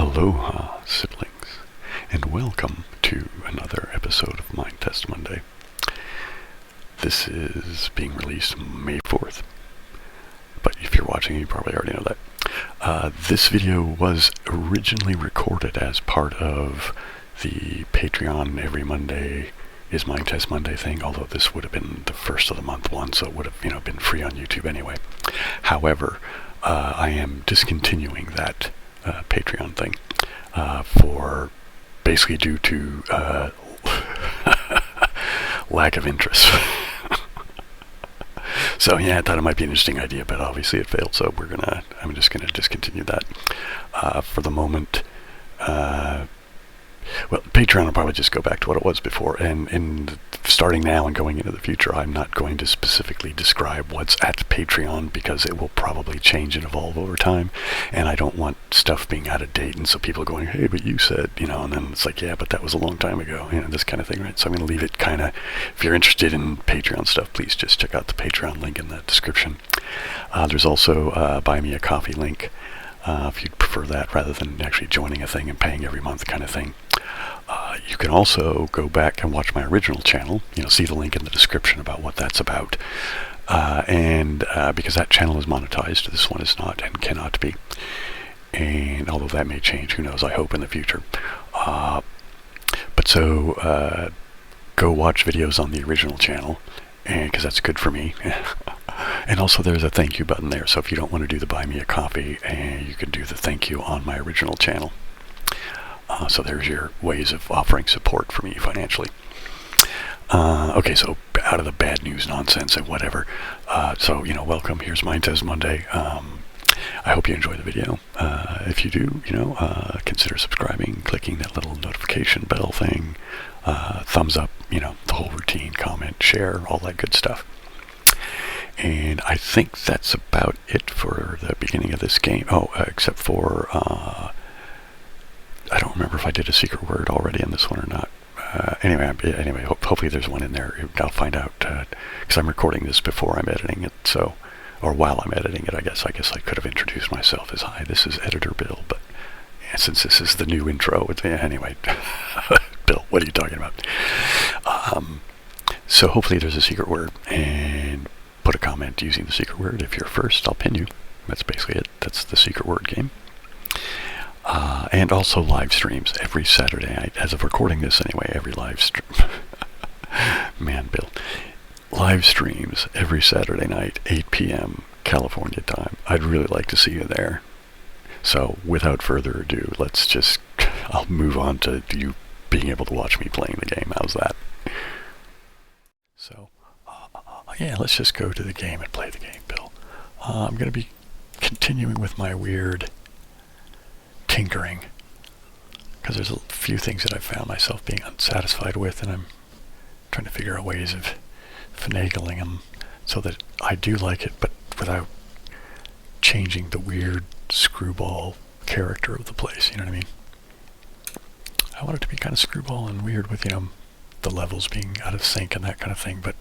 Aloha, siblings, and welcome to another episode of Minetest Monday. This is being released May 4th, but if you're watching, you probably already know that. This video was originally recorded as part of the Patreon every Monday is Minetest Monday thing, although this would have been the first of the month one, so it would have been free on YouTube anyway. However, I am discontinuing that Patreon thing for basically due to lack of interest. So yeah, I thought it might be an interesting idea, but obviously it failed, so I'm just gonna discontinue that for the moment. Well, Patreon will probably just go back to what it was before, and starting now and going into the future, I'm not going to specifically describe what's at Patreon because it will probably change and evolve over time, and I don't want stuff being out of date, and so people going, hey, but you said, and then it's like, yeah, but that was a long time ago, this kind of thing, right? So I'm going to leave it kind of, if you're interested in Patreon stuff, please just check out the Patreon link in the description. There's also a Buy Me a Coffee link, if you'd prefer that rather than actually joining a thing and paying every month kind of thing. You can also go back and watch my original channel, see the link in the description about what that's about. And because that channel is monetized, this one is not and cannot be. And although that may change, who knows, I hope in the future. But so go watch videos on the original channel, and because that's good for me. And also there's a thank you button there, so if you don't want to do the Buy Me a Coffee, you can do the thank you on my original channel. So there's your ways of offering support for me financially. Okay, so out of the bad news nonsense and whatever. So, welcome. Here's Minetest Monday. I hope you enjoy the video. If you do, consider subscribing, clicking that little notification bell thing, thumbs up, the whole routine, comment, share, all that good stuff. And I think that's about it for the beginning of this game. Oh, except for... I don't remember if I did a secret word already in this one or not. Anyway, hopefully there's one in there. I'll find out, because I'm recording this before I'm editing it, so, or while I'm editing it, I guess I could have introduced myself as, hi, this is Editor Bill, but since this is the new intro, anyway, Bill, what are you talking about? So hopefully there's a secret word, and put a comment using the secret word. If you're first, I'll pin you. That's basically it. That's the secret word game. And also live streams every Saturday night, as of recording this anyway, every live stream. Man, Bill. Live streams every Saturday night, 8 p.m. California time. I'd really like to see you there. So, without further ado, I'll move on to you being able to watch me playing the game. How's that? So, yeah, let's just go to the game and play the game, Bill. I'm going to be continuing with my weird tinkering, because there's a few things that I've found myself being unsatisfied with, and I'm trying to figure out ways of finagling them so that I do like it, but without changing the weird screwball character of the place, you know what I mean? I want it to be kind of screwball and weird with, the levels being out of sync and that kind of thing, but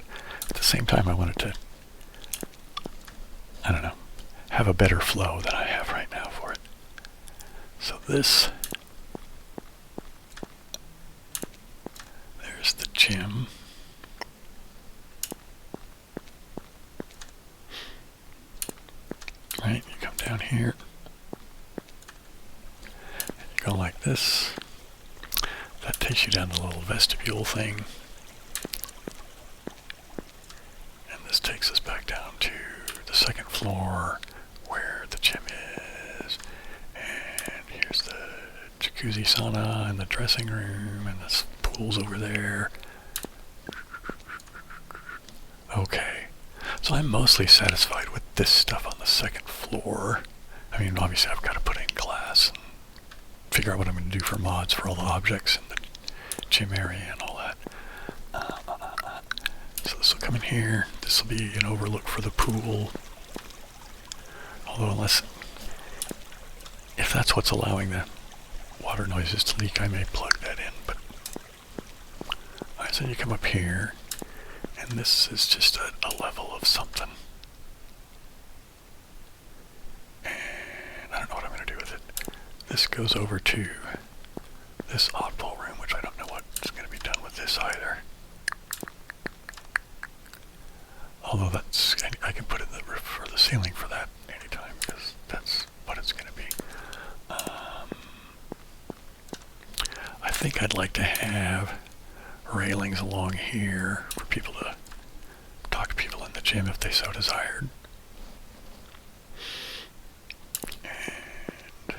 at the same time I want it to, I don't know, have a better flow than I have right now for it. So there's the gym. Right, you come down here, and you go like this. That takes you down the little vestibule thing. And this takes us back down to the second floor where the gym is. Here's the jacuzzi sauna and the dressing room, and the pool's over there. Okay, so I'm mostly satisfied with this stuff on the second floor. I mean, obviously I've got to put in glass and figure out what I'm going to do for mods for all the objects in the gym area and all that. So this will come in here. This will be an overlook for the pool. Although if that's what's allowing the water noises to leak, I may plug that in, but... Alright, so you come up here, and this is just a level of something. And I don't know what I'm going to do with it. this goes over to this oddball room, which I don't know what's going to be done with this either. Although that's, I can put it in the roof or the ceiling for that anytime, because that's what it's going to be. I think I'd like to have railings along here for people to talk to people in the gym if they so desired. And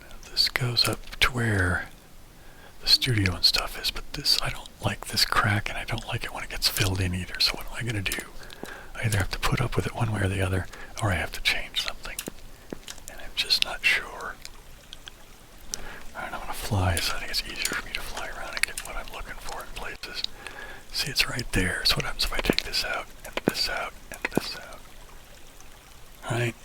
now this goes up to where the studio and stuff is, but this, I don't like this crack, and I don't like it when it gets filled in either. So what am I going to do? I either have to put up with it one way or the other, or I have to change something. And I'm just not sure. Alright, I'm going to fly, so I think it's easier for me to fly around and get what I'm looking for in places. See, it's right there. So what happens if I take this out, and this out, and this out? Alright.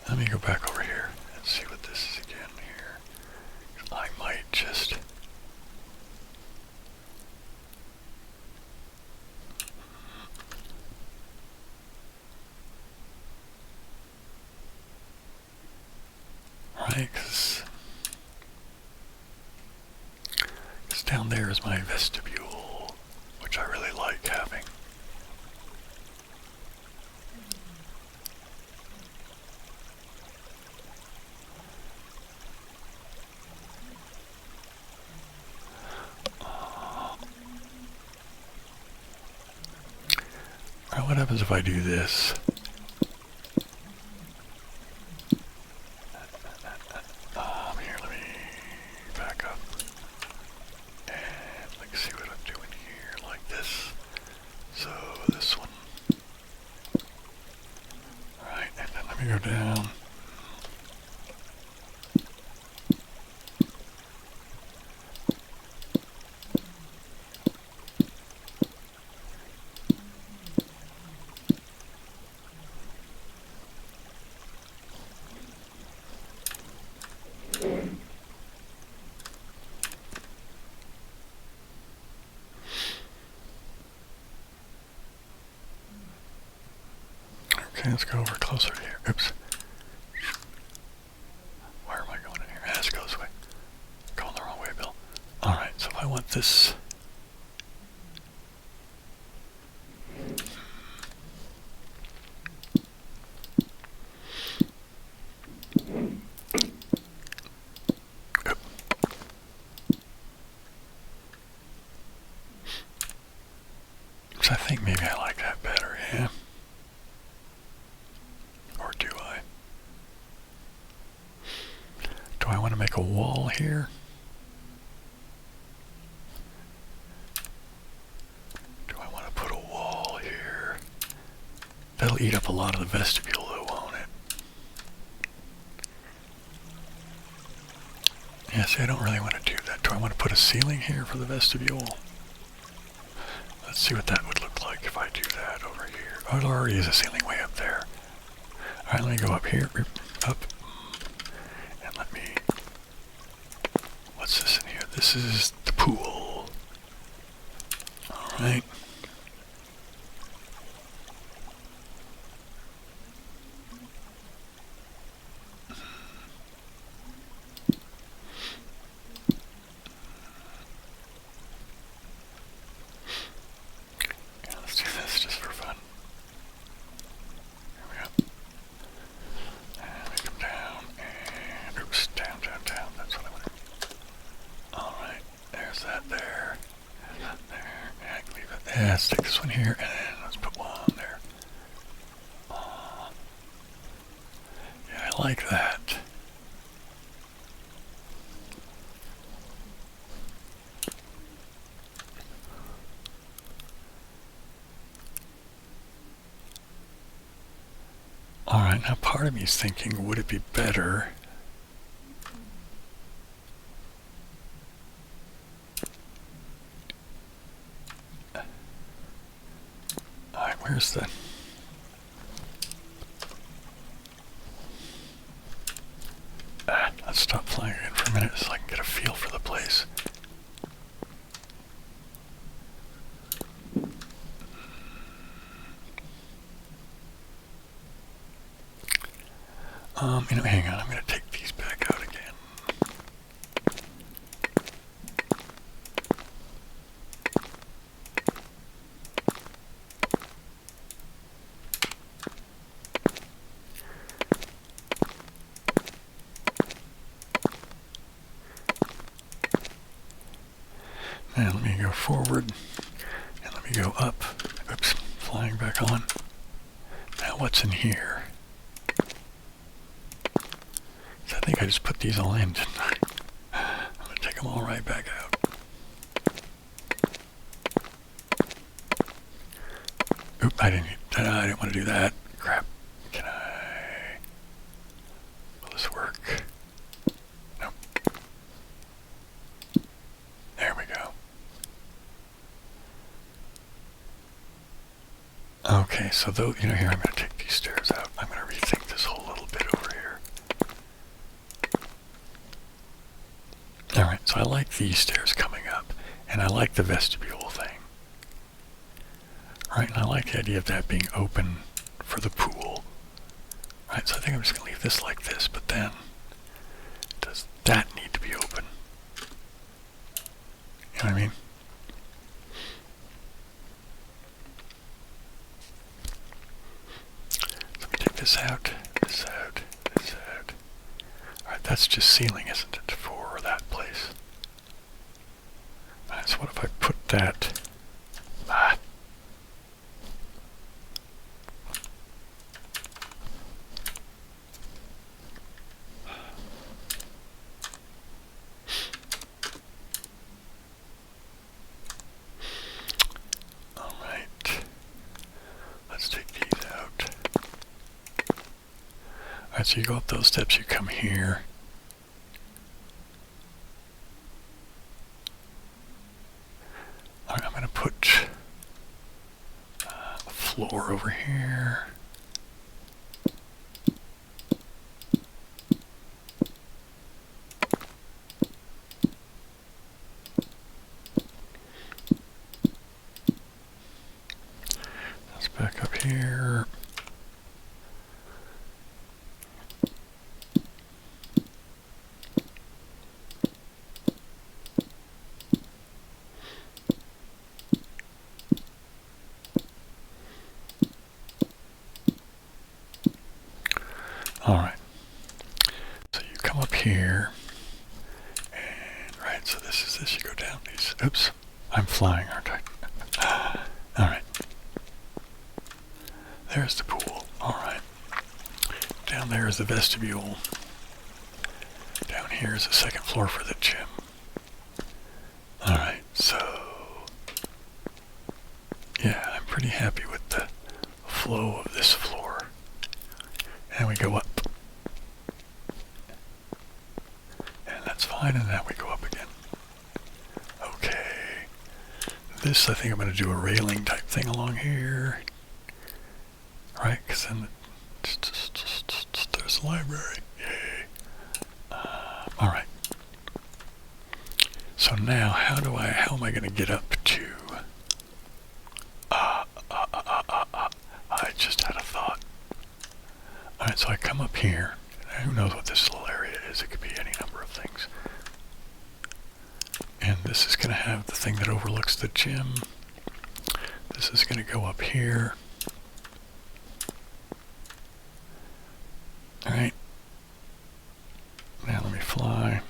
Let me go back over here and see what this is again here. I might just... Right, because down there is my vestibule, which I really like having. Alright, what happens if I do this? Here, let me back up. And let's see what I'm doing here, like this. So this one. Alright, and then let me go down. Okay, let's go over closer here. Oops. Where am I going in here? Let's go this way. Going the wrong way, Bill. Alright, so if I want this... Oop. So I think maybe I like that better, yeah. Or do I? Do I want to make a wall here? Do I want to put a wall here? That'll eat up a lot of the vestibule though, won't it? Yeah, see, I don't really want to do that. Do I want to put a ceiling here for the vestibule? Let's see what that would look like if I do that over here. Oh, there already is a ceiling way up there. Alright, let me go up here, up, and let me, what's this in here? This is the pool. Alright. Yeah, let's do this just for fun. Here we go. And we come down, and oops, down, down, down. That's what I want. Alright, there's that there. And that there. And I can leave it there. Let's take this one here, and then let's put one there. Yeah, I like that. Alright, now part of me is thinking, would it be better Where's the... Let's stop flying again for a minute so I can get a feel for the place. Hang on, I'm going to take these back out again. And let me go forward, and let me go up. Oops, flying back on. Now what's in here? I think I just put these all in, didn't I? I'm going to take them all right back out. Oop, I didn't want to do that. Crap. Can I... Will this work? Nope. There we go. Okay, so though, here, I'm going to take these stairs out. I'm going to rethink this whole little bit over here. Alright, so I like these stairs coming up, and I like the vestibule thing. Alright, and I like the idea of that being open for the pool. Alright, so I think I'm just going to leave this like this, but then, does that need to be open? You know what I mean? Let me take this out, this out, this out. Alright, that's just ceiling, isn't it, for that place? Alright, so what if I put that... Alright. Let's take these out. Alright, so you go up those steps, you come here. Alright, I'm going to put a floor over here. Let's back up here. Alright, so you come up here, and right, so this is this, you go down these, oops, I'm flying, aren't I? Alright, there's the pool, alright, down there is the vestibule, down here is the second floor for the gym. Alright, so, yeah, I'm pretty happy with the flow of this floor. And we go up. And that's fine, and now we go up again. Okay. This, I think I'm going to do a railing type thing along here. Right, because then there's the library. Yay. Alright. So now, how am I going to get up to... I just had a thought. Alright, so I come up here. Who knows what this little area is? It could be any number of things. And this is going to have the thing that overlooks the gym. This is going to go up here. Alright. Now let me fly.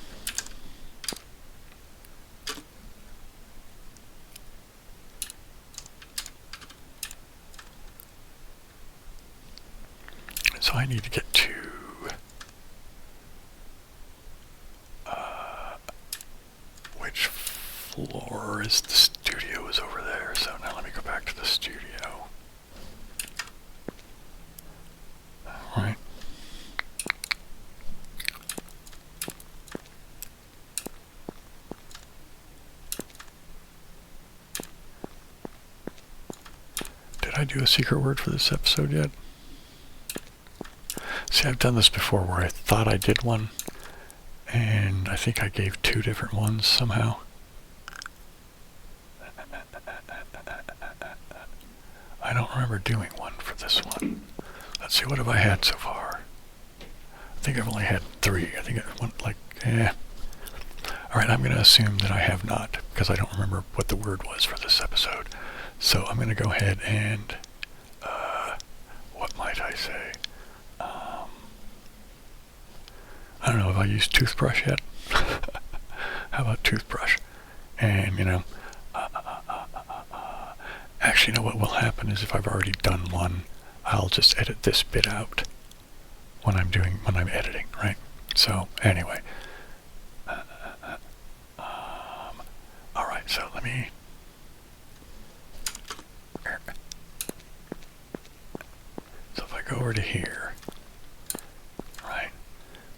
So I need to get to which floor is the studio is over there. So now let me go back to the studio. All right. Did I do a secret word for this episode yet? See, I've done this before where I thought I did one, and I think I gave 2 different ones somehow. I don't remember doing one for this one. Let's see, what have I had so far? I think I've only had 3. I think it went like, Alright, I'm going to assume that I have not, because I don't remember what the word was for this episode. So I'm going to go ahead and, what might I say? I don't know, have I used toothbrush yet? How about toothbrush? And, actually, you know what will happen is if I've already done one, I'll just edit this bit out when I'm editing, right? So, anyway. Alright, so let me... So if I go over to here, right,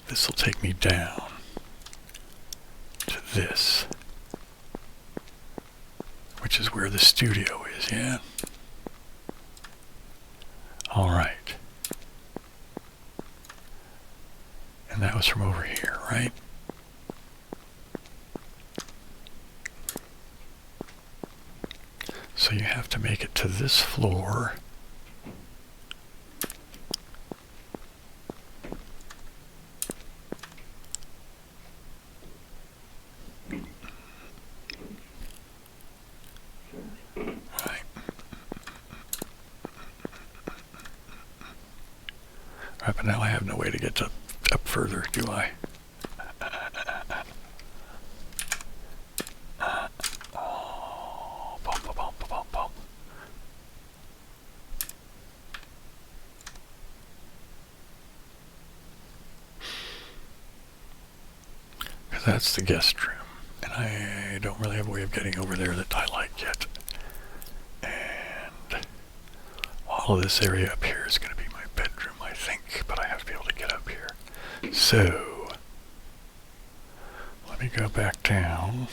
this will take me down to this, which is where the studio is, yeah? Alright. And that was from over here, right? So you have to make it to this floor. Right. Right, but now I have no way to get up further, do I? That's the guest room, and I don't really have a way of getting over there that I like yet. And all of this area up here is going to be my bedroom, I think, but I have to be able to get up here. So, let me go back down.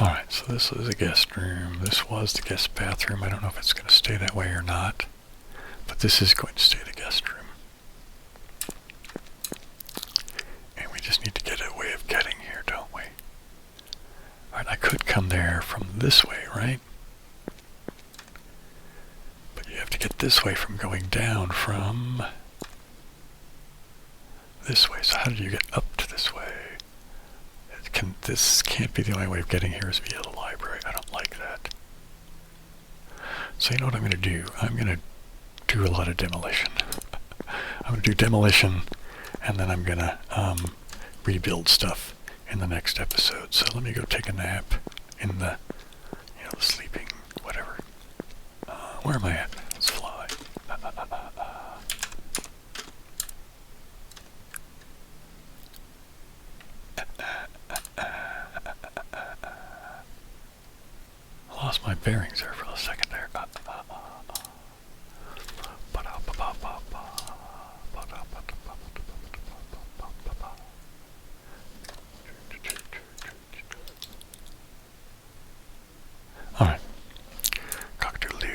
Alright, so this is a guest room. This was the guest bathroom. I don't know if it's going to stay that way or not, but this is going to stay the guest room. And we just need to get a way of getting here, don't we? Alright, I could come there from this way, right? But you have to get this way from going down from this way. So how do you get up to this way? This can't be the only way of getting here is via the library. I don't like that. So you know what I'm going to do? I'm going to do a lot of demolition. I'm going to do demolition, and then I'm going to rebuild stuff in the next episode. So let me go take a nap in the, the sleeping, whatever. Where am I at? Let's fly. Lost my bearings there for a second there. Alright. Cock-a-doodle-doo.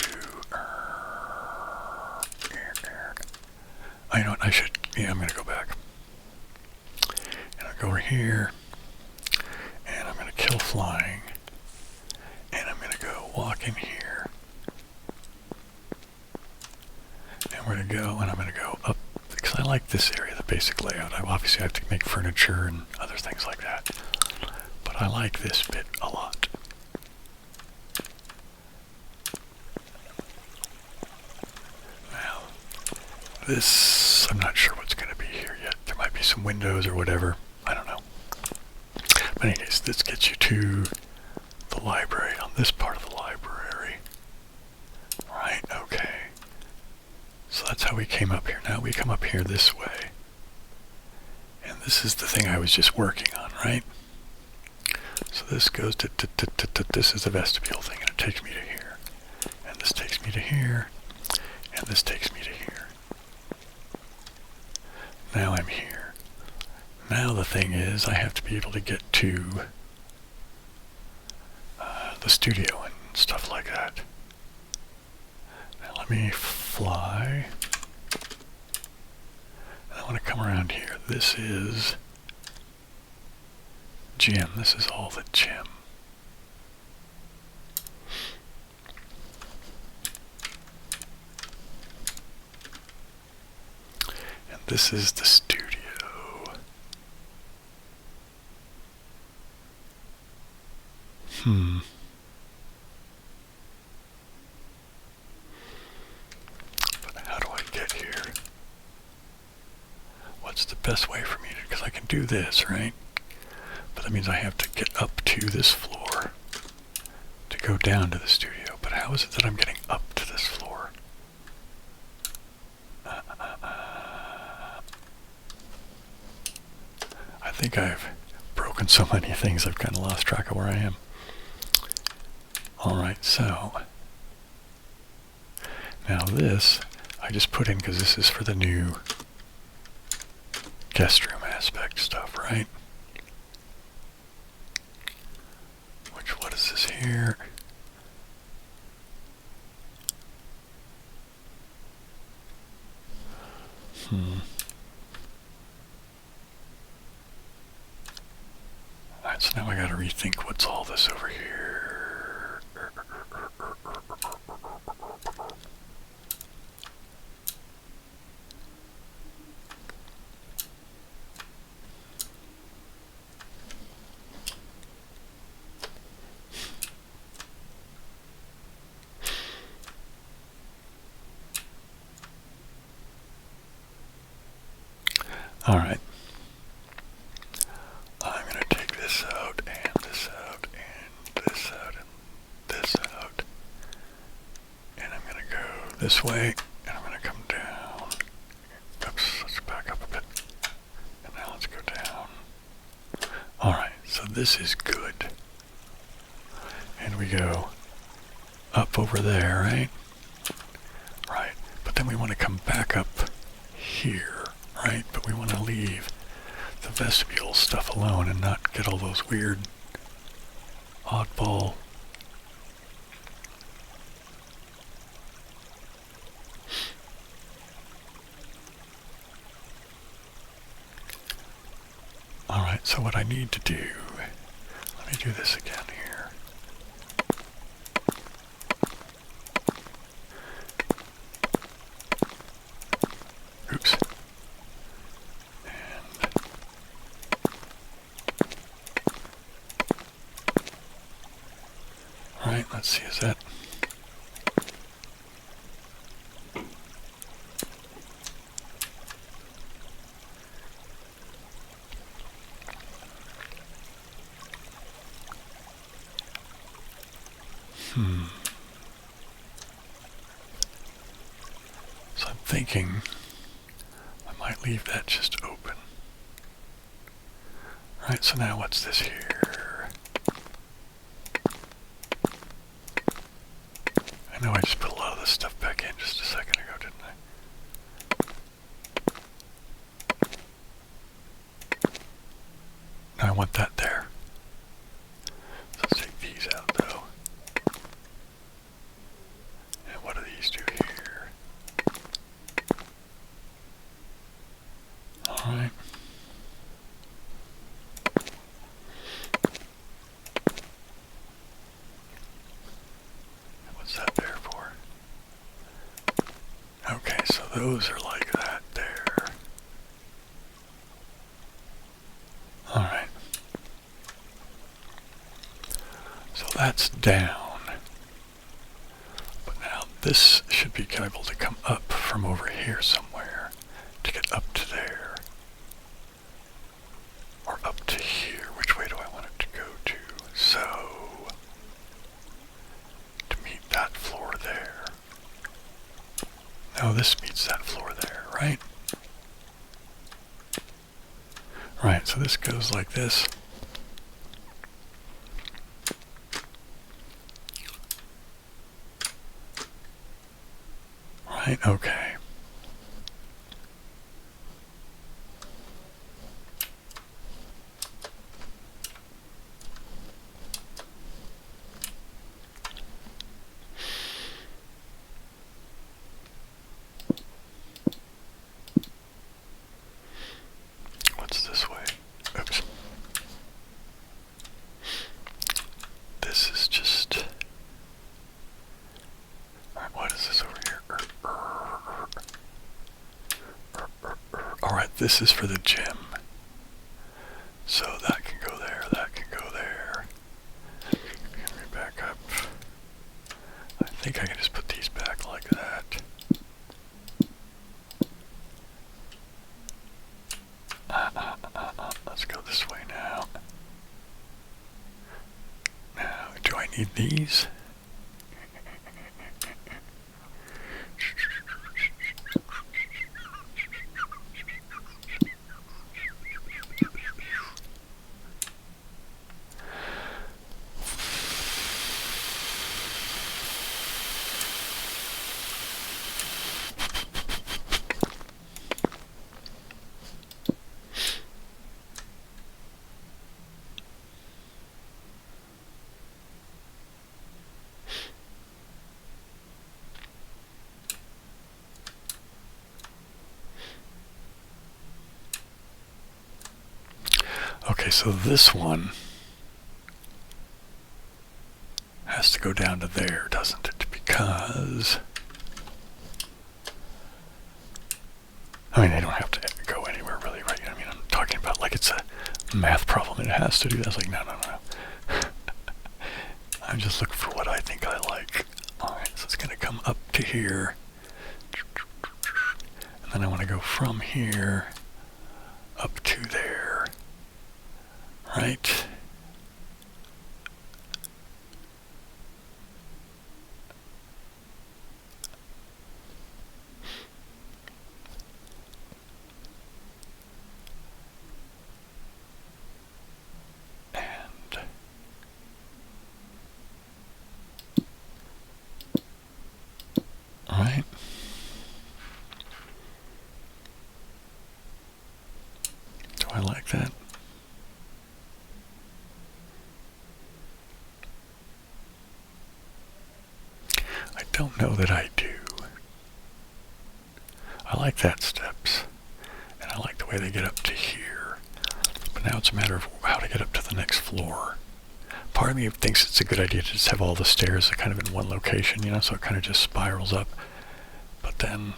You know what? I'm going to go back. And I'll go over here. And I'm going to kill flying. And I'm going to go walk in here. And we're going to go, and I'm going to go up, because I like this area, the basic layout. I obviously have to make furniture and other things like that. But I like this bit a lot. Now, this, I'm not sure what's going to be here yet. There might be some windows or whatever. I don't know. But anyways, this gets you to the library, on this part of the library. Right, okay. So that's how we came up here. Now we come up here this way. And this is the thing I was just working on, right? So this goes to this is the vestibule thing, and it takes me to here. And this takes me to here. And this takes me to here. Now I'm here. Now the thing is, I have to be able to get to the studio and stuff like that. Now let me fly. I want to come around here. This is gym. This is all the gym. And this is the studio. But how do I get here? What's the best way for me to, because I can do this, right? But that means I have to get up to this floor to go down to the studio. But how is it that I'm getting up to this floor? I think I've broken so many things I've kind of lost track of where I am. Alright, so now this I just put in because this is for the new guest room aspect stuff, right? What is this here? Alright, so now I gotta rethink what's all this over here. Alright. I'm going to take this out, and this out, and this out, and this out. And I'm going to go this way, and I'm going to come down. Oops, let's back up a bit. And now let's go down. Alright, so this is good. And we go up over there, right? Right, but then we want to come back up here. Right, but we want to leave the vestibule stuff alone and not get all those weird oddball alright, so what I need to do, let me do this again here. Oops. Let's see, is that... So I'm thinking I might leave that just open. Right, so now what's this here? I know I just put a lot of this stuff back in just a second ago, didn't I? No, I want that there. So let's take these out, though. And what do these do here? Alright. Those are like that there. Alright. So that's down. But now this should be able to come up from over here somewhere to get up to there. Or up to here. Which way do I want it to go to? So, to meet that floor there. No, this meets that floor there, right? Right, so this goes like this. Right, okay. What's this way? Oops. This is just... Alright, what is this over here? Alright, this is for the gym. So that can go there, that can go there. Let me back up. I think I can just put these back like that. Let's go this way now. Now, do I need these? Okay, so this one has to go down to there, doesn't it? Because... I mean, they don't have to go anywhere really, right? I mean, I'm talking about like it's a math problem and it has to do that. I was like, no. I'm just looking for what I think I like. Alright, so it's going to come up to here. And then I want to go from here up to there. Right? Alright. Do I like that? I don't know that I do. I like that steps, and I like the way they get up to here. But now it's a matter of how to get up to the next floor. Part of me thinks it's a good idea to just have all the stairs kind of in one location, you know, so it kind of just spirals up. But then,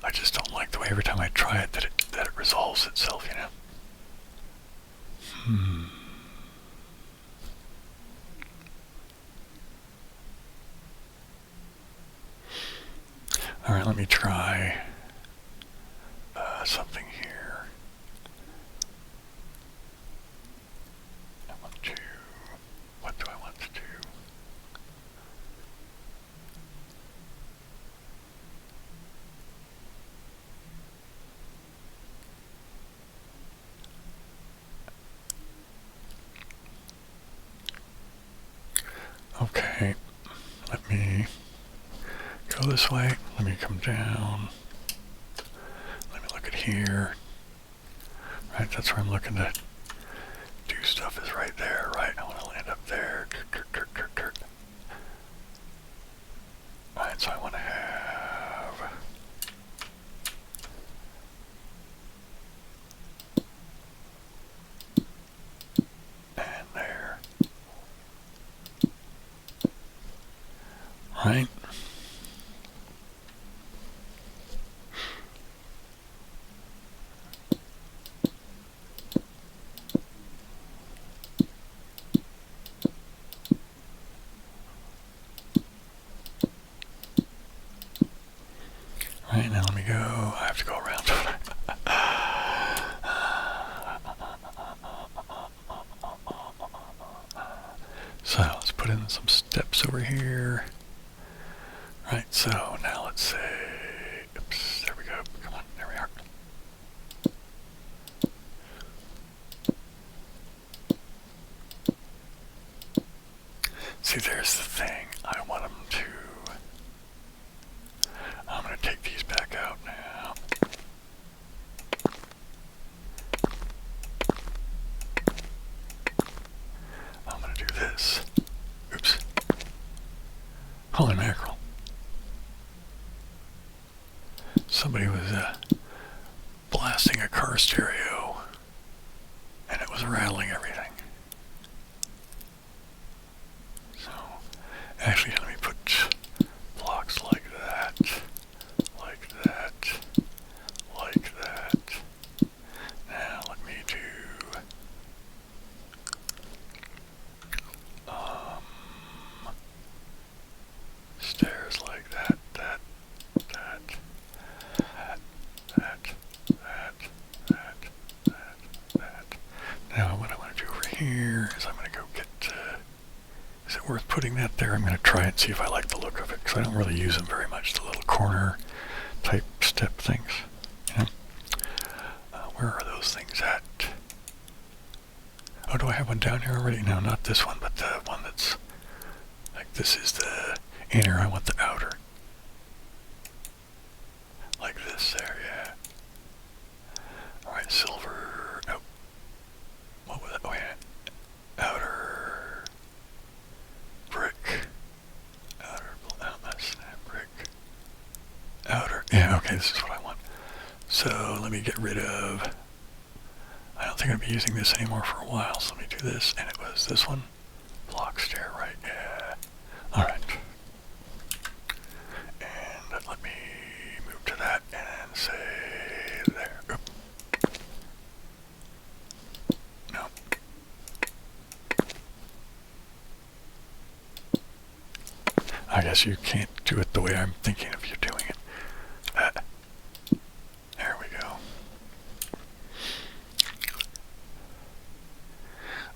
I just don't like the way every time I try it that it resolves itself, you know. Alright, let me try something here. What do I want to do? Okay, let me go this way. Let me come down. Let me look at here. Right, that's where I'm looking to do stuff, is right there, right? I want to land up there. Alright, so I want to have... and there. Right? Right, now let me go. I have to go around. So let's put in some steps over here. Right, so now let's say, oops, there we go. Come on, there we are. See, there's the thing. I want them to Holy mackerel. Somebody was blasting a car stereo and it was rattling everything. So, actually, let me put blocks like that, like that, like that. Now let me do stairs like that, that, that, that, that, that, that, that. Now what I want to do over here is I'm going to go get, is it worth putting that there? I'm going to try it and see if I like the look of it, because I don't really use them very much, the little corner type step things. You know? Where are those things at? Oh, do I have one down here already? No, not this one, but the one that's, like, this is the inner, I want the outer. Like this there, yeah. Alright, silver, nope. What was that? Oh yeah. Outer brick. Outer, that's brick. Outer, yeah, okay, this is what I want. So let me get rid of, I don't think I'll be using this anymore for a while, so let me do this, and it was this one. Block stair, right, yeah. Alright. And let me move to that and say there. Oop. No. I guess you can't do it the way I'm thinking of you doing it. There we go.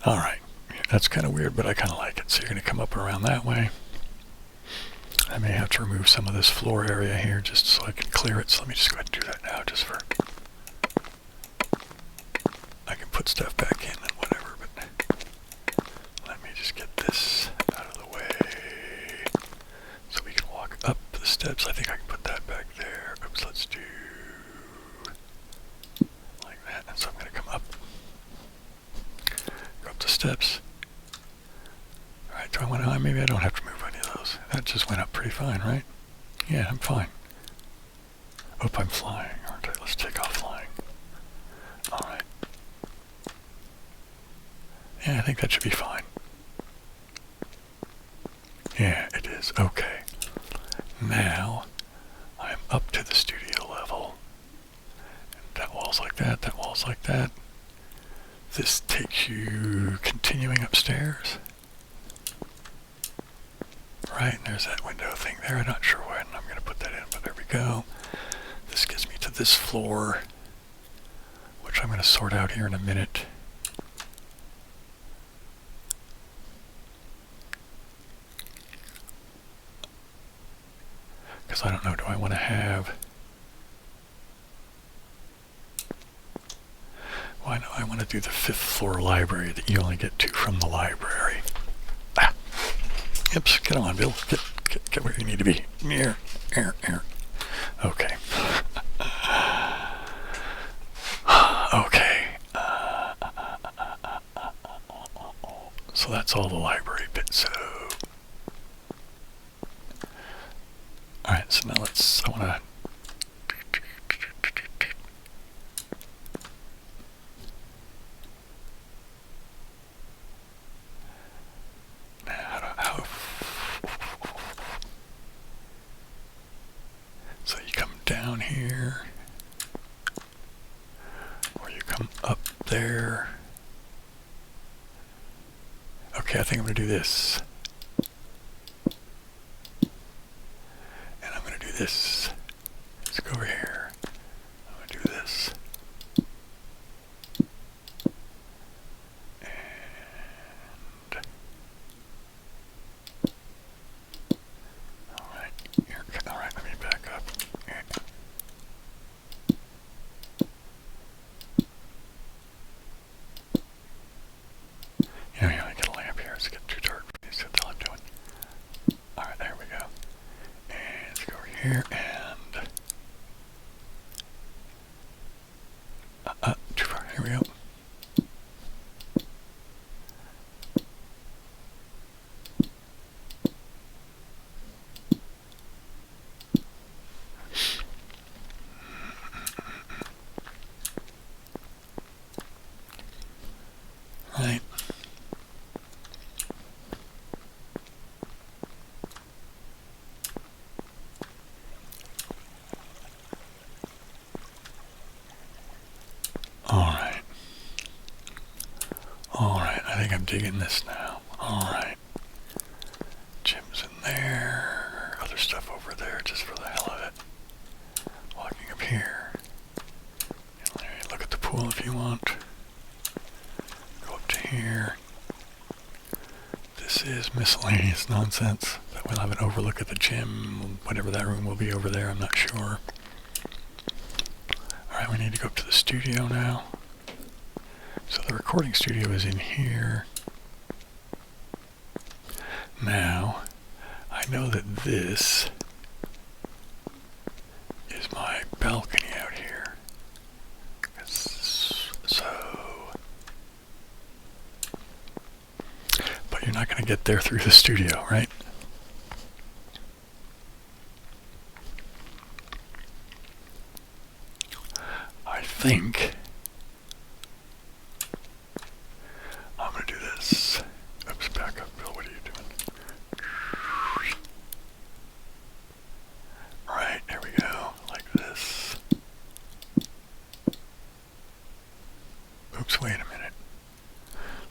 Alright. That's kind of weird, but I kind of like it. So you're going to come up around that way. I may have to remove some of this floor area here just so I can clear it. So let me just go ahead and do that now just for... I can put stuff back in and whatever, but... Let me just get this out of the way so we can walk up the steps. I think I can put that back there. Oops, let's do... like that. And so I'm going to come up. Go up the steps. Alright, do I want to... maybe I don't have to move any of those. That just went up pretty fine, right? Yeah, I'm fine. Oh, I'm flying, aren't I? Let's take off flying. Alright. Yeah, I think that should be fine. Yeah, it is. Okay. Now, I'm up to the studio level. And that wall's like that, that wall's like that. This takes you continuing upstairs. Right, and there's that window thing there. I'm not sure when I'm going to put that in, but there we go. This gets me to this floor, which I'm going to sort out here in a minute. Because I don't know, do I want to have... Well, I know I want to do the 5th floor library that you only get to from the library. Ah! Oops, get on, Bill. Get where you need to be. Here. Okay. Okay. So that's all the library bits. So... Alright, so now I want to... So you come down here, or you come up there. Okay, I think I'm going to do this. And I'm going to do this. Let's go over here. I'm going to do this. And... Alright, here, alright, let me back up. Yeah, I get a lamp here. It's getting too dark for me to see what the hell I'm doing. Alright, there we go. And let's go over here and... too far. Here we go. digging this now. Alright. Gym's in there. Other stuff over there just for the hell of it. Walking up here. Look at the pool if you want. Go up to here. This is miscellaneous nonsense. That we'll have an overlook at the gym. Whatever that room will be over there, I'm not sure. Alright, we need to go up to the studio now. So the recording studio is in here. Now, I know that this is my balcony out here. But you're not going to get there through the studio, right? I think I'm going to do this. Oops, back up, Bill. What are you doing? Right, here we go. Like this. Oops, wait a minute.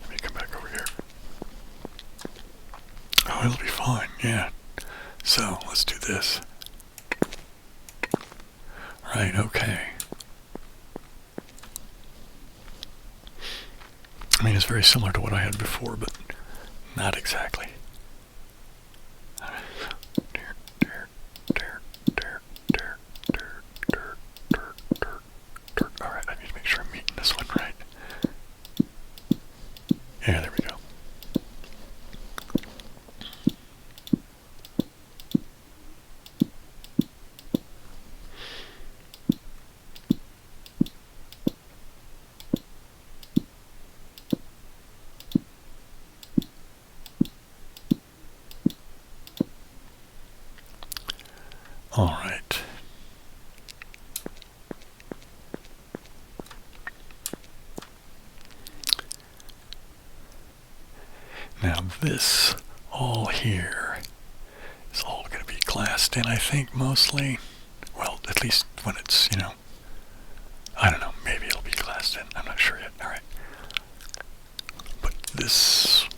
Let me come back over here. Oh, it'll be fine, yeah. So, let's do this. Right, okay. I mean, it's very similar to what I had before, but not exactly. Alright, I need to make sure I'm meeting this one right. Yeah, there we go. All right. Now this all here is all going to be glassed in, I think, mostly. Well, at least when it's, I don't know, maybe it'll be glassed in. I'm not sure yet. All right. But this,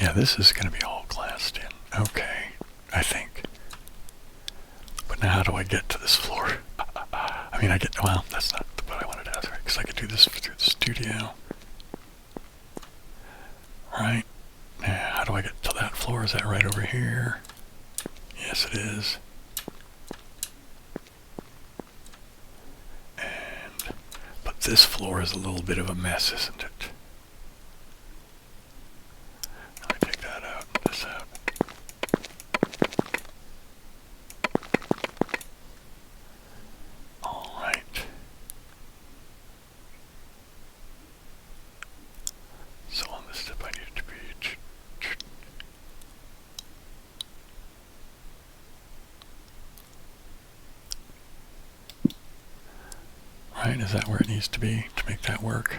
yeah, this is going to be all glassed in. Okay, I think. But now how do I get to this floor? I mean, well, that's not what I wanted to ask, right? Because I could do this through the studio. Right? Yeah, how do I get to that floor? Is that right over here? Yes, it is. But this floor is a little bit of a mess, isn't it? Let me take that out, this out. All right. So on this step I need it to be... Right, is that where it needs to be to make that work?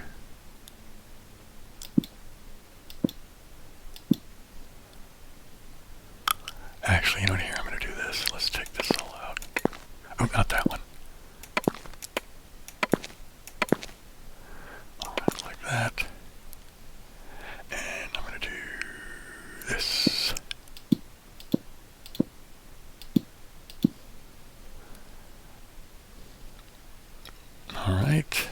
Actually, you know what, here, I'm going to do this. Let's take this all out. Oh, not that one. All right, like that. And I'm going to do this. All right.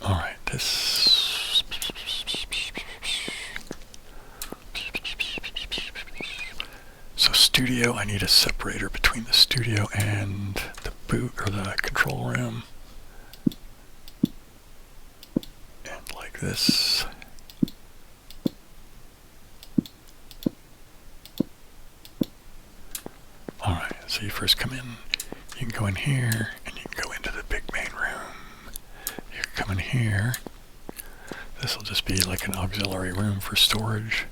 All right, this. So studio, I need a separator between the studio and the boot or the control room. And like this. Alright, so you first come in, you can go in here, and you can go into the big main room. You can come in here. This will just be like an auxiliary room for storage.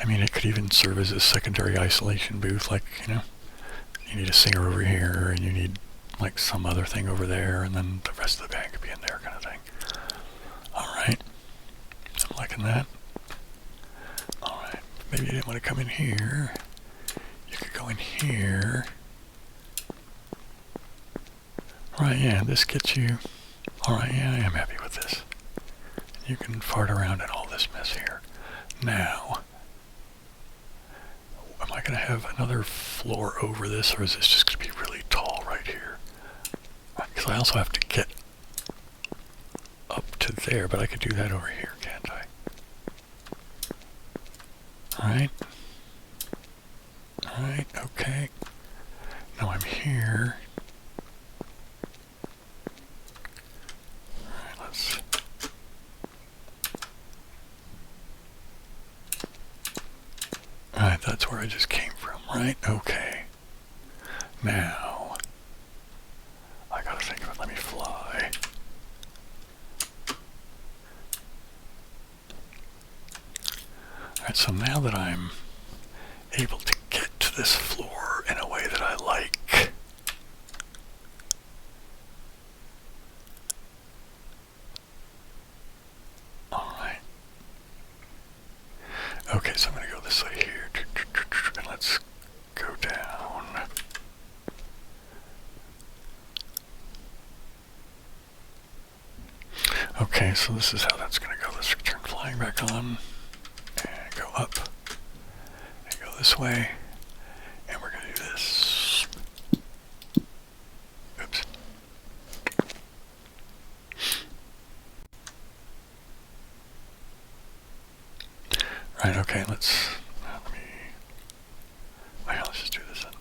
I mean, it could even serve as a secondary isolation booth, like, you need a singer over here, and you need, like, some other thing over there, and then the rest of the band could be in there, kind of thing. Alright. I'm liking that. Alright. Maybe you didn't want to come in here. You could go in here. Right, yeah, this gets you... Alright, yeah, I am happy with this. You can fart around in all this mess here. Now, am I going to have another floor over this, or is this just going to be really tall right here? Because I also have to get up to there, but I could do that over here, can't I? Alright. Alright, okay. Now I'm here. Alright, let's... Alright, that's where I just came from, right? Okay. Now, I gotta think of it. Let me fly. Alright, so now that I'm able to get to this floor in a way that I like, alright. Okay, so I'm gonna go this way here. And let's go down. Okay, so this is how that's going to go. Let's turn flying back on and go up and go this way. And we're going to do this. Oops. Right, okay, let's just do this then.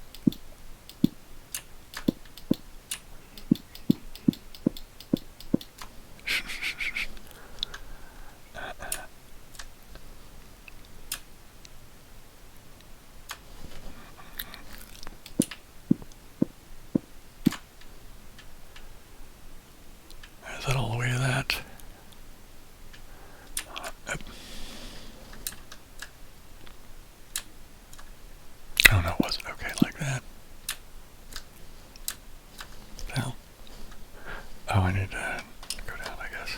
Is that all the way to that? Oh no, it wasn't okay like that. Hell. Oh, I need to go down, I guess.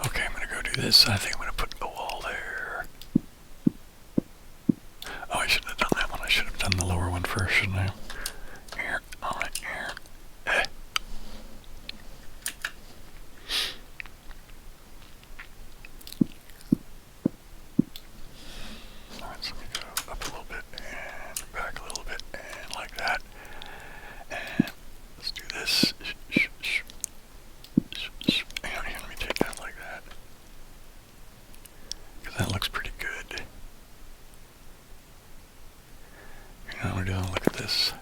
Okay, I'm gonna go do this. I think I'm gonna put a wall there. Oh, I shouldn't have done that one. I should have done the lower one first, shouldn't I? Here, alright, here. Alright, so let me go up a little bit and back a little bit and like that. And let's do this. Hang on here, let me take that like that. Because that looks pretty good. You know what we're doing? Look at this.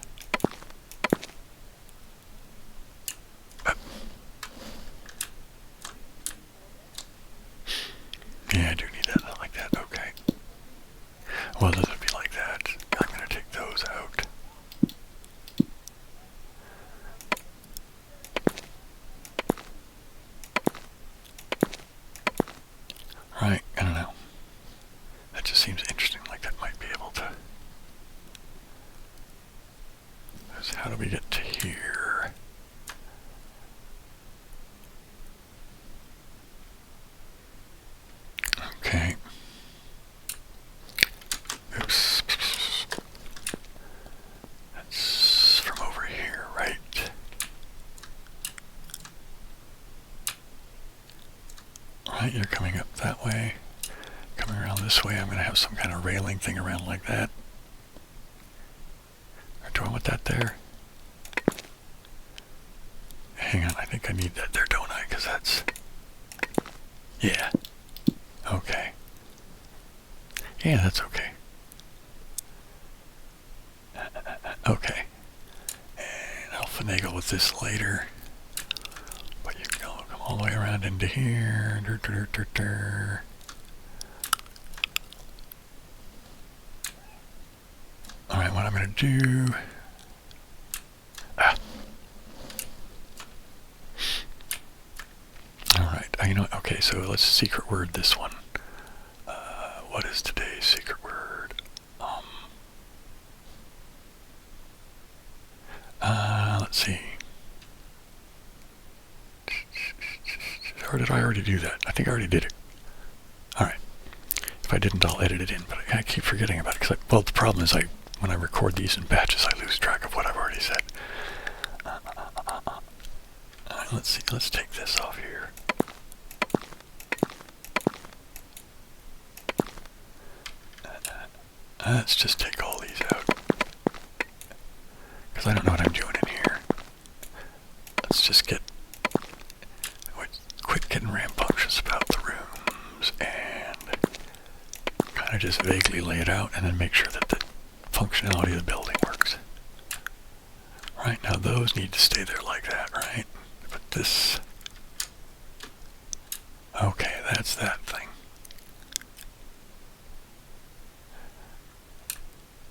Yeah, I do need that. I like that. Okay. Well, does it be like that? I'm going to take those out. Right, I don't know. That just seems interesting, like that might be able to... How do we get to here? Okay. Oops. That's from over here, right? Right, you're coming up that way. Coming around this way, I'm going to have some kind of railing thing around like that. Or do I want that there? Hang on, I think I need that there, don't I? Because that's... Yeah. Okay. Yeah, that's okay. Okay. And I'll finagle with this later. But you can come all the way around into here. Alright, what I'm going to do... Alright, you know what? Okay, so let's secret word this one. What is today's secret word? Or did I already do that? I think I already did it. Alright. If I didn't, I'll edit it in, but I keep forgetting about it. Well, the problem is when I record these in batches, I lose track of what I've already said. Alright, let's see. Let's take this off here. Let's just take all these out. Because I don't know what I'm doing in here. Let's just quit getting rambunctious about the rooms and kind of just vaguely lay it out and then make sure that the functionality of the building works. Right, now those need to stay there like that, right? But this... Okay, that's that thing.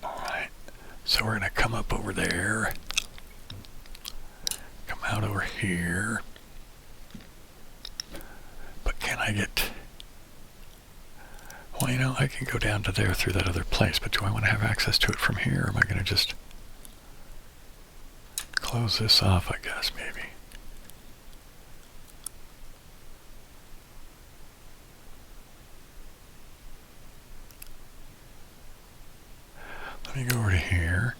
Alright, so we're going to come up over there. Come out over here. But can I get... Well, you know, I can go down to there through that other place, but do I want to have access to it from here, or am I going to just close this off, I guess, maybe? Let me go over to here.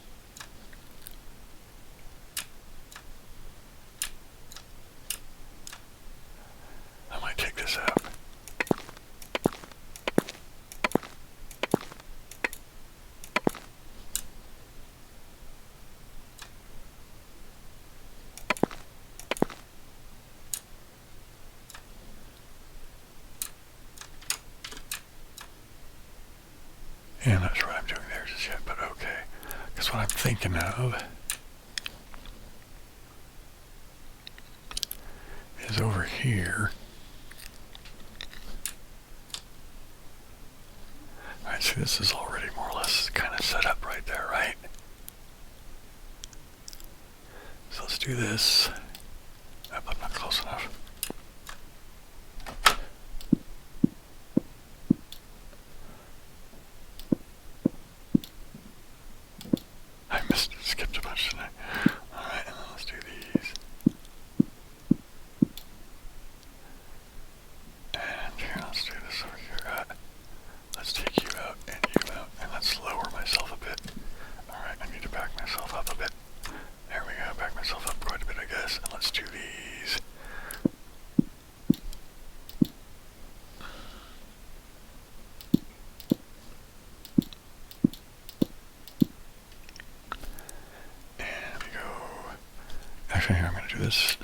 I might take this out. Yeah, I'm not sure what I'm doing there just yet, but okay. Because what I'm thinking of is over here. Alright, see, this is already more or less kind of set up right there, right? So let's do this. Oh, I'm not close enough. Skipped a bunch tonight. Alright, and then let's do these. And here, let's do this over here. Let's take you out and you out, and let's lower myself a bit. Alright, I need to back myself up a bit. There we go, back myself up quite a bit, I guess. And let's do these. Actually, here I'm going to do this,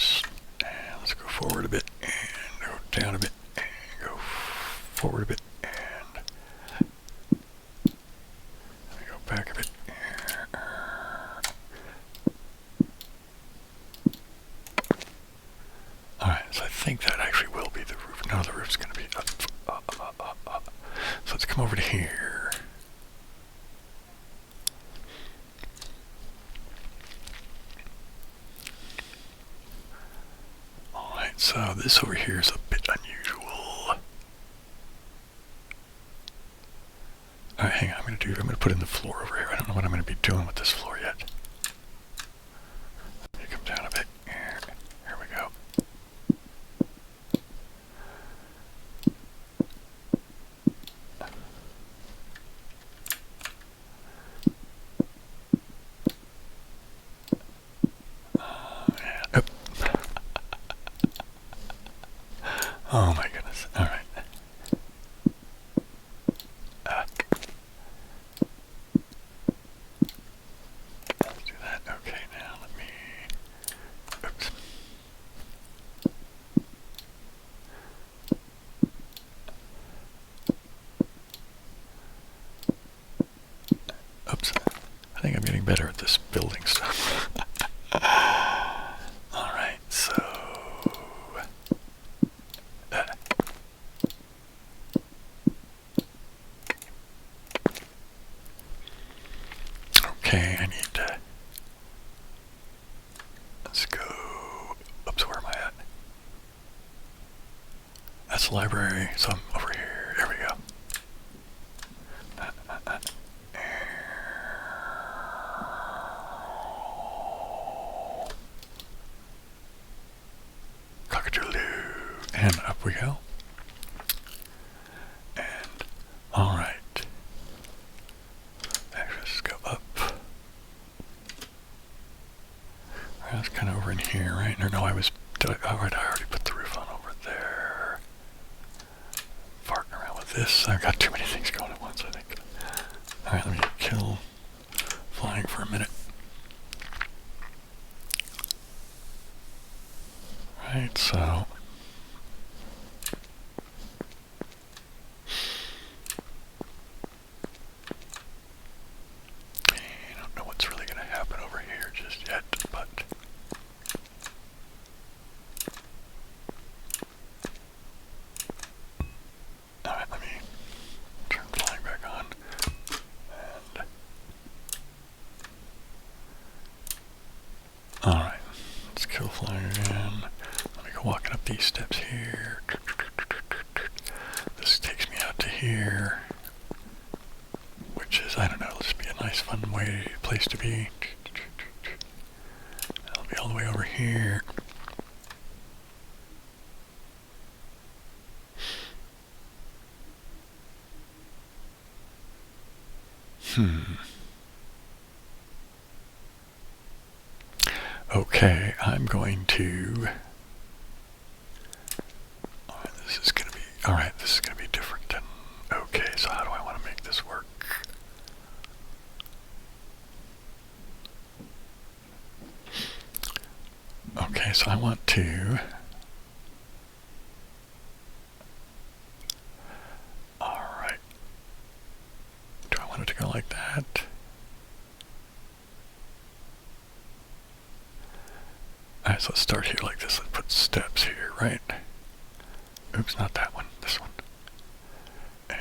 and let's go forward a bit, and go down a bit, and go forward a bit, and let me go back a bit. Alright, so I think that actually will be the roof. No, the roof's going to be up. So let's come over to here. So this over here is a bit unusual. Alright, hang on, I'm going to put in the floor over here. I don't know what I'm going to be doing with this floor yet. Let me come down a bit. Here we go. Oh my goodness. All right. Let's do that. Okay, now let me... Oops. Oops. I think I'm getting better at this building stuff. All right, so... Okay, I need to... Let's go... Oops, where am I at? That's the library, so I'm over here. There we go. Cock-a-doodle-doo. And up working over in here, right? Or no, I already put the roof on over there. Farting around with this. I've got too many things going at once, I think. Alright, let me kill flying for a minute. Right, so I don't know what's really going to happen over here just yet, but alright, let me turn flying back on. And alright, let's kill flying again. Let me go walking up these steps here. This takes me out to here, which is, I don't know, let's be a nice fun place to be. That'll be all the way over here. Okay, I'm going to... This is going to be different than... Okay, so how do I want to make this work? Okay, so I want to... Alright. Do I want it to go like that? Alright, so let's start here like this. Let's put steps here, right? Oops, not that one. This one. And...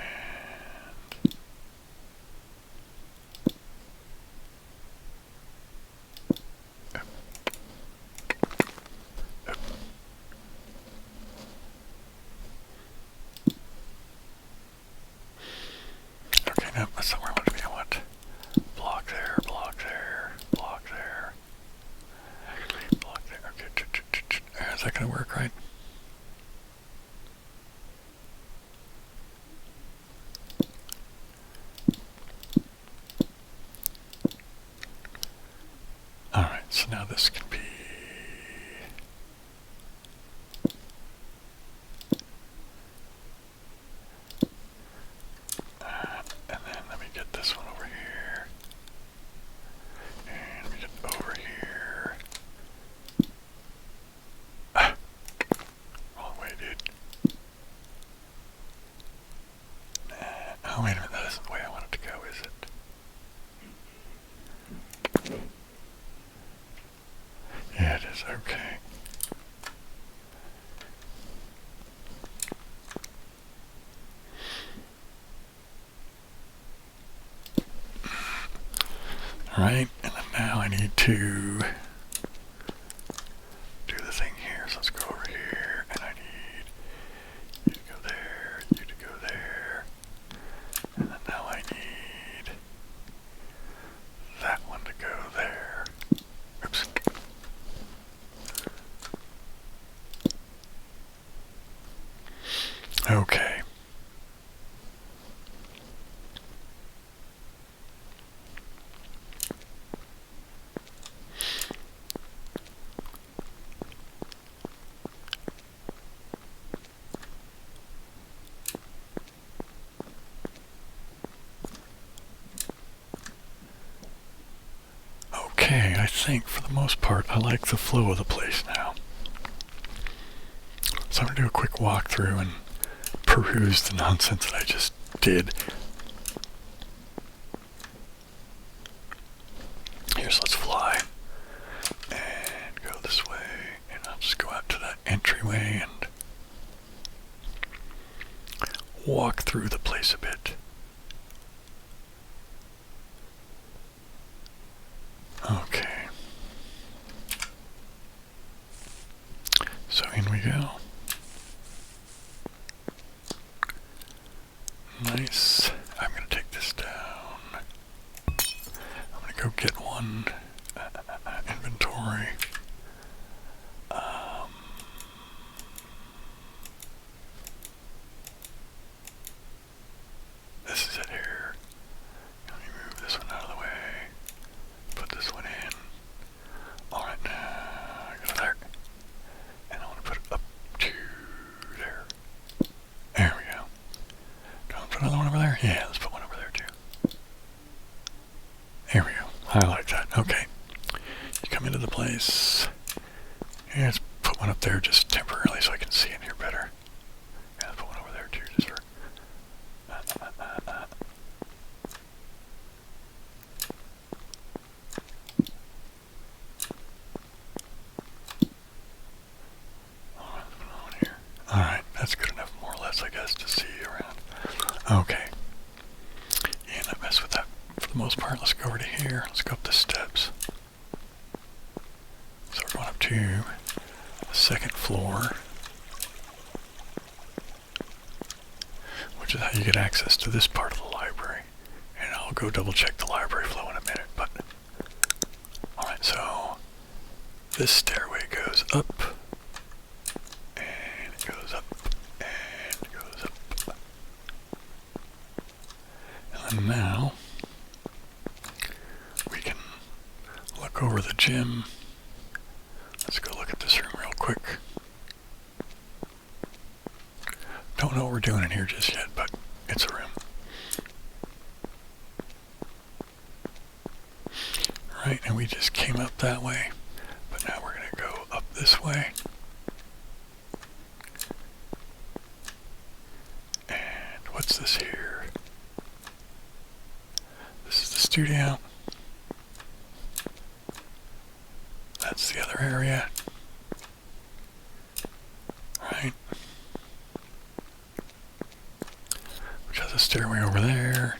Okay, no, that's not where I want to be. I want block there, block there, block there, block there. Okay, is that going to work, right? Alright, so now this can be... and then let me get this one over here. And let me get over here. Wrong way, dude. Oh, wait a minute, that isn't the way I want it to go, is it? Yeah, it is. Okay. Alright, and then now I need to do the thing here. So let's go over here, and I need you to go there, you to go there, and then now I need that one to go there. Oops. Okay. Okay, I think for the most part I like the flow of the place now. So I'm going to do a quick walkthrough and peruse the nonsense that I just did. Here, so let's fly and go this way, and I'll just go out to that entryway and walk through the place a bit. Okay. So in we go. Nice. I'm going to take this down. I'm going to go get one inventory. This is it here. Let me move this one out of the way. Put this one in. Alright, now Here we go. I like that. Okay. You come into the place. Yeah, let's put one up there just temporarily so I can see in here better. Yeah, let's put one over there too, just for... Alright, that's good enough, more or less, I guess, to see around. Okay. Yeah, not mess with that for the most part. Let's go over to here. Let's go up the steps. So we're going up to the second floor, which is how you get access to this part of the library. And I'll go double check the library flow in a minute, but... Alright, so this stairway goes up, and it goes up, and it goes up. And then now, we can look over the gym. Let's go look at this room real quick. Don't know what we're doing in here just yet, but it's a room. Right, and we just came up that way, but now we're going to go up this way. And what's this here? This is the studio. That's the other area. Right. Which has a stairway over there.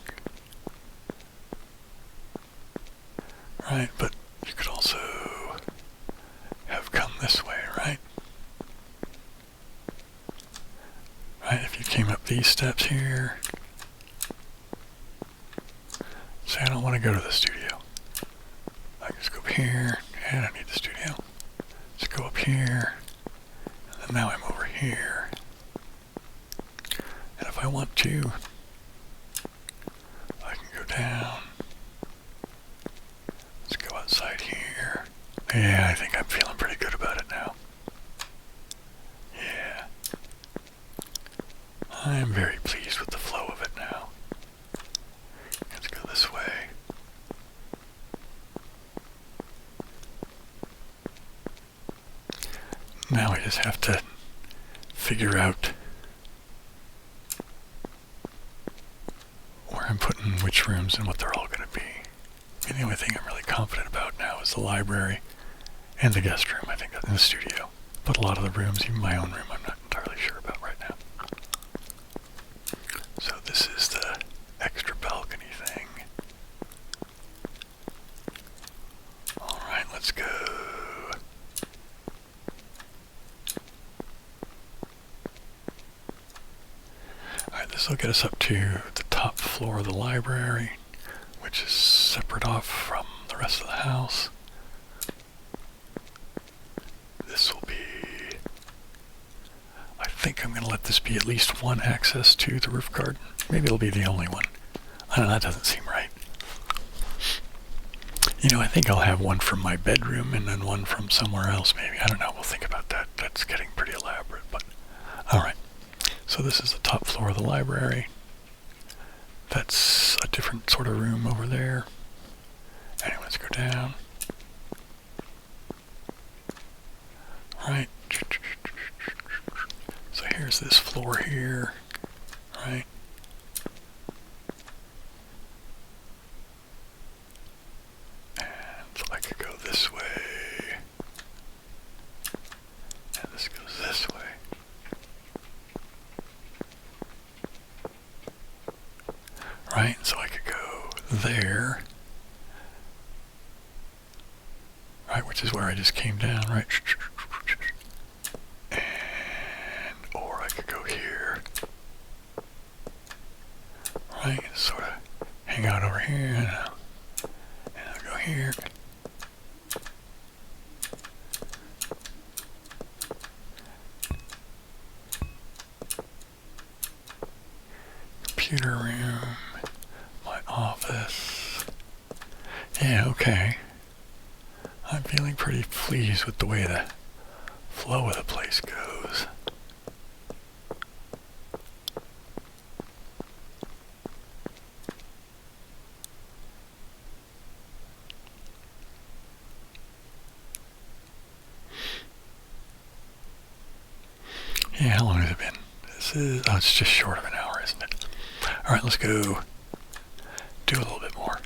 Right, but you could also have come this way, right? Right, if you came up these steps here. Say I don't want to go to the studio. I can just go up here. I don't need the studio. Just go up here. And then now I'm over here. And if I want to, I can go down. Let's go outside here. Yeah, I think I'm feeling pretty good about it now. Yeah. I am very pleased with the flow of it now. Let's go this way. Now I just have to figure out where I'm putting which rooms and what they're all going to be. And the only thing I'm really confident about now is the library and the guest room, I think, in the studio. But a lot of the rooms, even my own room, I'm not entirely sure about right now. So this is the extra balcony thing. Alright, let's go. Alright, this will get us up to the top floor of the library, which is separate off from the rest of the house. This will be... I think I'm going to let this be at least one access to the roof garden. Maybe it'll be the only one. I don't know, that doesn't seem right. You know, I think I'll have one from my bedroom and then one from somewhere else maybe. I don't know, we'll think about that. That's getting pretty elaborate, but... Alright, so this is the top floor of the library. That's a different sort of room over there. Anyway, let's go down. Right. So here's this floor here. Right. And so I could go this way. And this goes this way. Right, so I could go there. Right, which is where I just came down, right? And, or I could go here. Right, sort of hang out over here, and I'll go here. Computer room, my office. Yeah, okay. I'm feeling pretty pleased with the way the flow of the place goes. Yeah, how long has it been? This is, oh, it's just short of an hour, isn't it? Alright, let's go do a little bit more,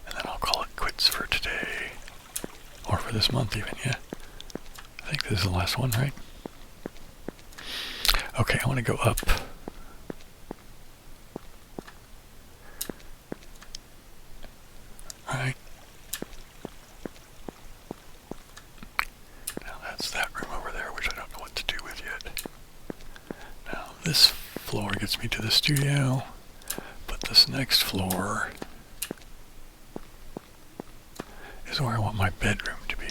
and then I'll call it quits for today. Or for this month even, yeah. I think this is the last one, right? Okay, I want to go up. Alright. Now that's that room over there, which I don't know what to do with yet. Now this floor gets me to the studio, but this next floor is where I want my bedroom to be.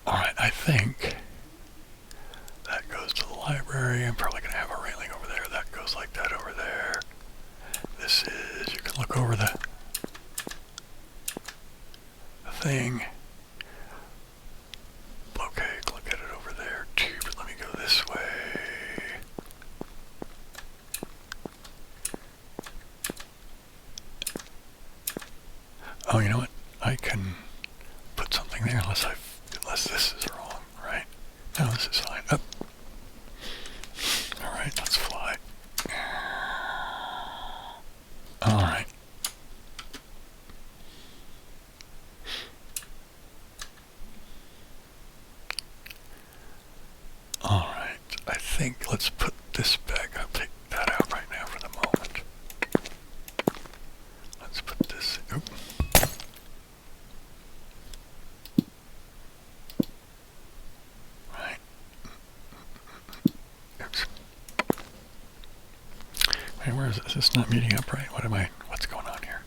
Alright, I think that goes to the library. I'm probably going to have a railing over there. That goes like that over there. This is, you can look over the thing. Okay, look at it over there too, but let me go this way. Oh, you know what? I can put something there unless this is wrong, right? No, this is fine. Up. Alright, let's fly. Alright. Alright, I think let's put this back. I'll take that out right now for the moment. Let's put this, oop. Right. Oops. Wait, where is it? Is this not meeting up right? What's going on here?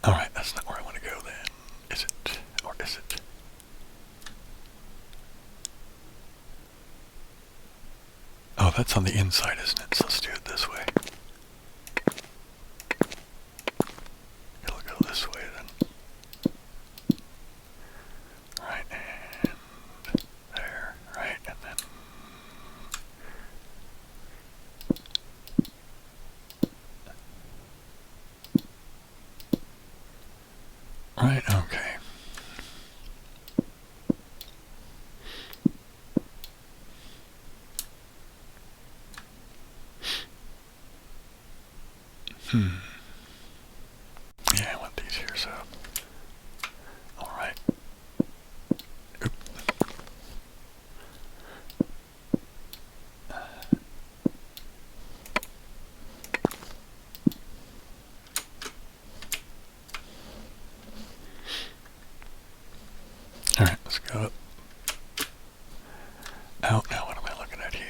Alright, that's not where I want to go then. Is it? Or is it? Oh, that's on the inside, isn't it? So let's do it this way. It'll go this way then. Right, and there, right, and then... Right, okay. Yeah, I want these here, so... Alright. Oop. Alright, let's go up. Out. Now what am I looking at here?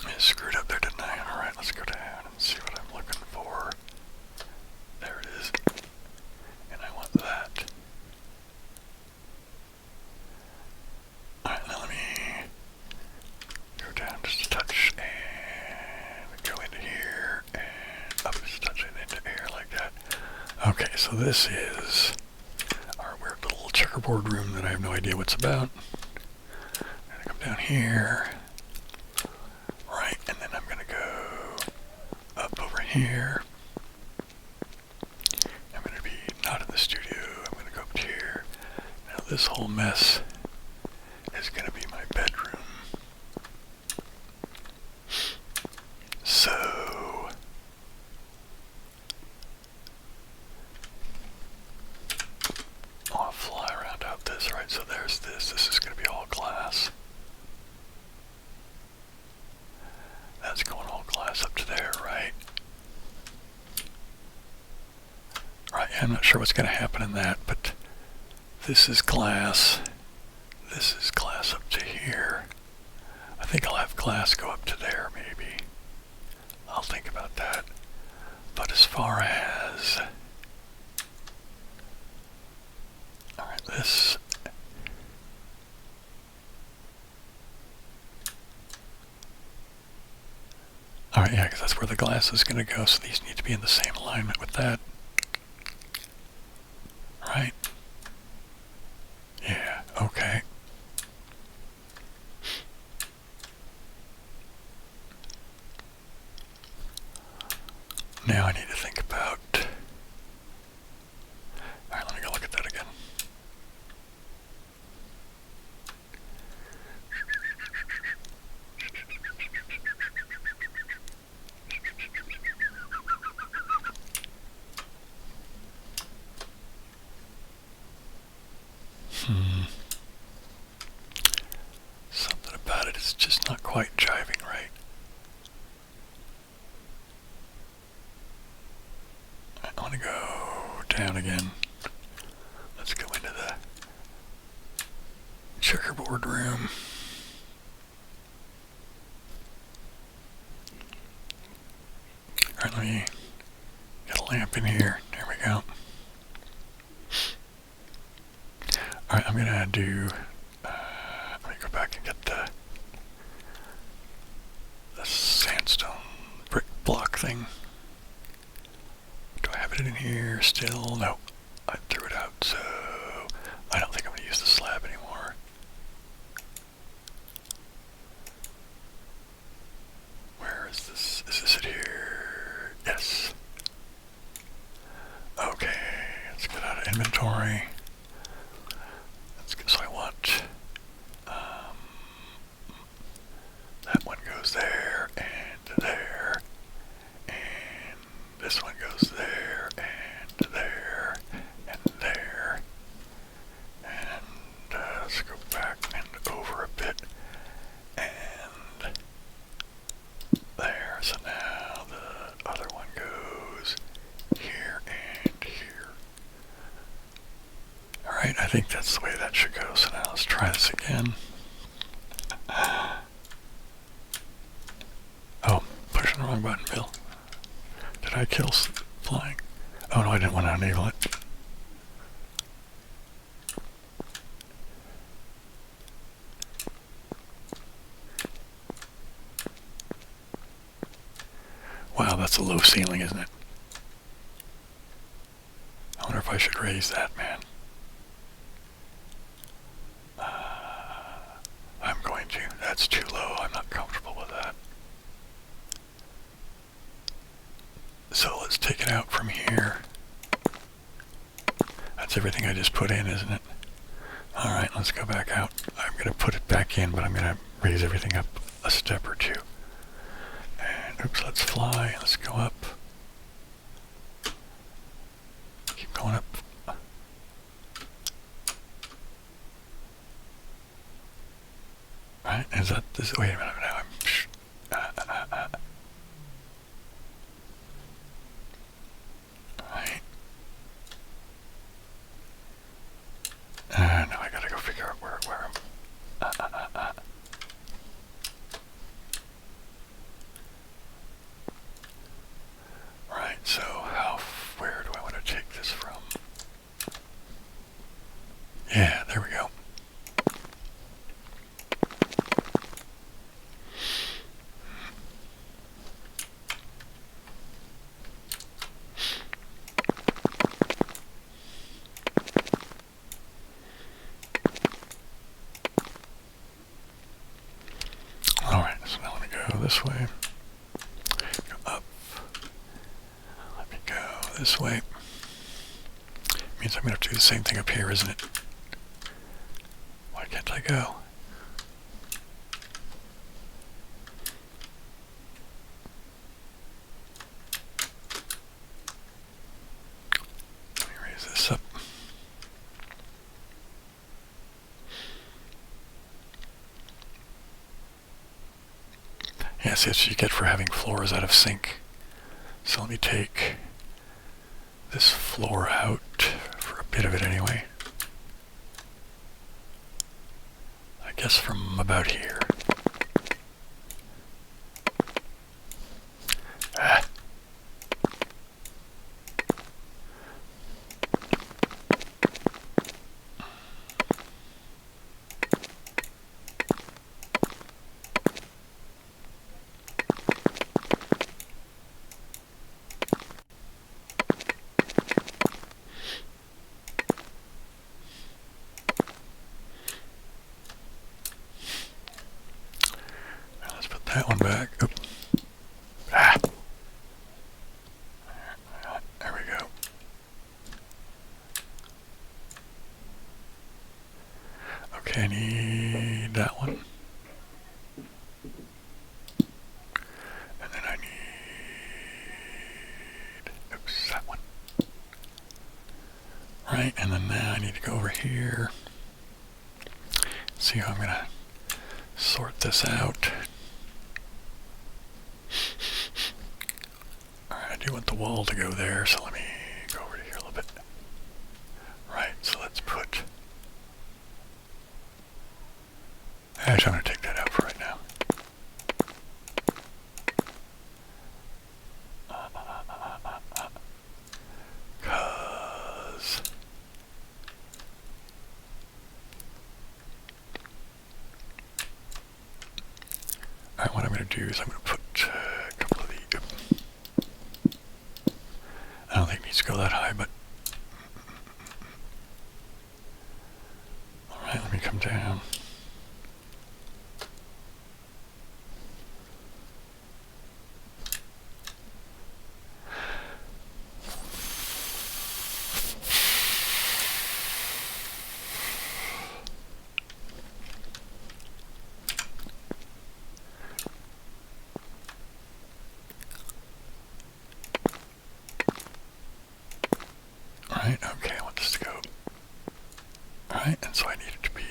I screwed up there, didn't I? Alright, let's go down and see what I'm looking for. There it is. And I want that. Alright, now let me go down just a touch and go into here and up just a touch and into air like that. Okay, so this is our weird little checkerboard room that I have no idea what's about. I'm gonna come down here. Right, and then I'm gonna go up over here. I'm gonna be not in the studio. I'm gonna go up to here. Now this whole mess is gonna be my bedroom. So I want to fly around out this. Right, so there's this. This is gonna be all glass. That's going all glass up to there, right? Right, I'm not sure what's going to happen in that, but this is glass. This is glass up to here. I think I'll have glass go up to there, maybe. I'll think about that. But as far as... Alright, this... Yeah, because that's where the glass is going to go, so these need to be in the same alignment with that. Right? Yeah, okay. Now I need to think about... Alright, let me go look at that again. Something about it is just not quite jiving right. I want to go down again. Let's go into the checkerboard room. Alright, let me get a lamp in here. There we go. Alright, I'm gonna do... let me go back and get the sandstone brick block thing. Do I have it in here still? No. I threw it out, so I don't think I'm going to use the slab anymore. Where is this? Is this it here? Yes. Okay, let's get out of inventory. So I want that one goes there and there, and this one goes there and there and there, and let's go back and over a bit and there. So now the other one goes here and here. Alright, I think that's the way that should go. So now let's try this again. Oh, pushing the wrong button, Bill. Did I kill flying? Oh no, I didn't want to enable it. Wow, that's a low ceiling, isn't it? I wonder if I should raise that, man. I'm going to. That's too low. I'm not comfortable with that. So let's take it out from here. That's everything I just put in, isn't it? Alright, let's go back out. I'm going to put it back in, but I'm going to raise everything up a step or two. And oops, let's fly. Let's go up. Keep going up. Right? Is that this? Wait a minute. Now I'm. Right. Now I gotta go figure out where I'm. Right. So where do I want to take this from? Yeah. There we go. This way. Go up. Let me go this way. Means I'm going to have to do the same thing up here, isn't it? Why can't I go? Let me raise this up. Yes, that's what you get for having floors out of sync. So let me take this floor out for a bit of it anyway. I guess from about here. that one back. Oop. Ah. There we go. Okay, I need that one. And then I need, oops, that one. Right, and then now I need to go over here. See how I'm going to sort this out. Alright, I do want the wall to go there, so let me go over to here a little bit. Right, so let's put... Actually, I'm going to take that out for right now. Cause... Alright, what I'm going to do is I'm going to put a couple of these... I don't think it needs to go that high, but... Alright, let me come down. Alright, okay, I want this to go. Alright, and so I need it to be...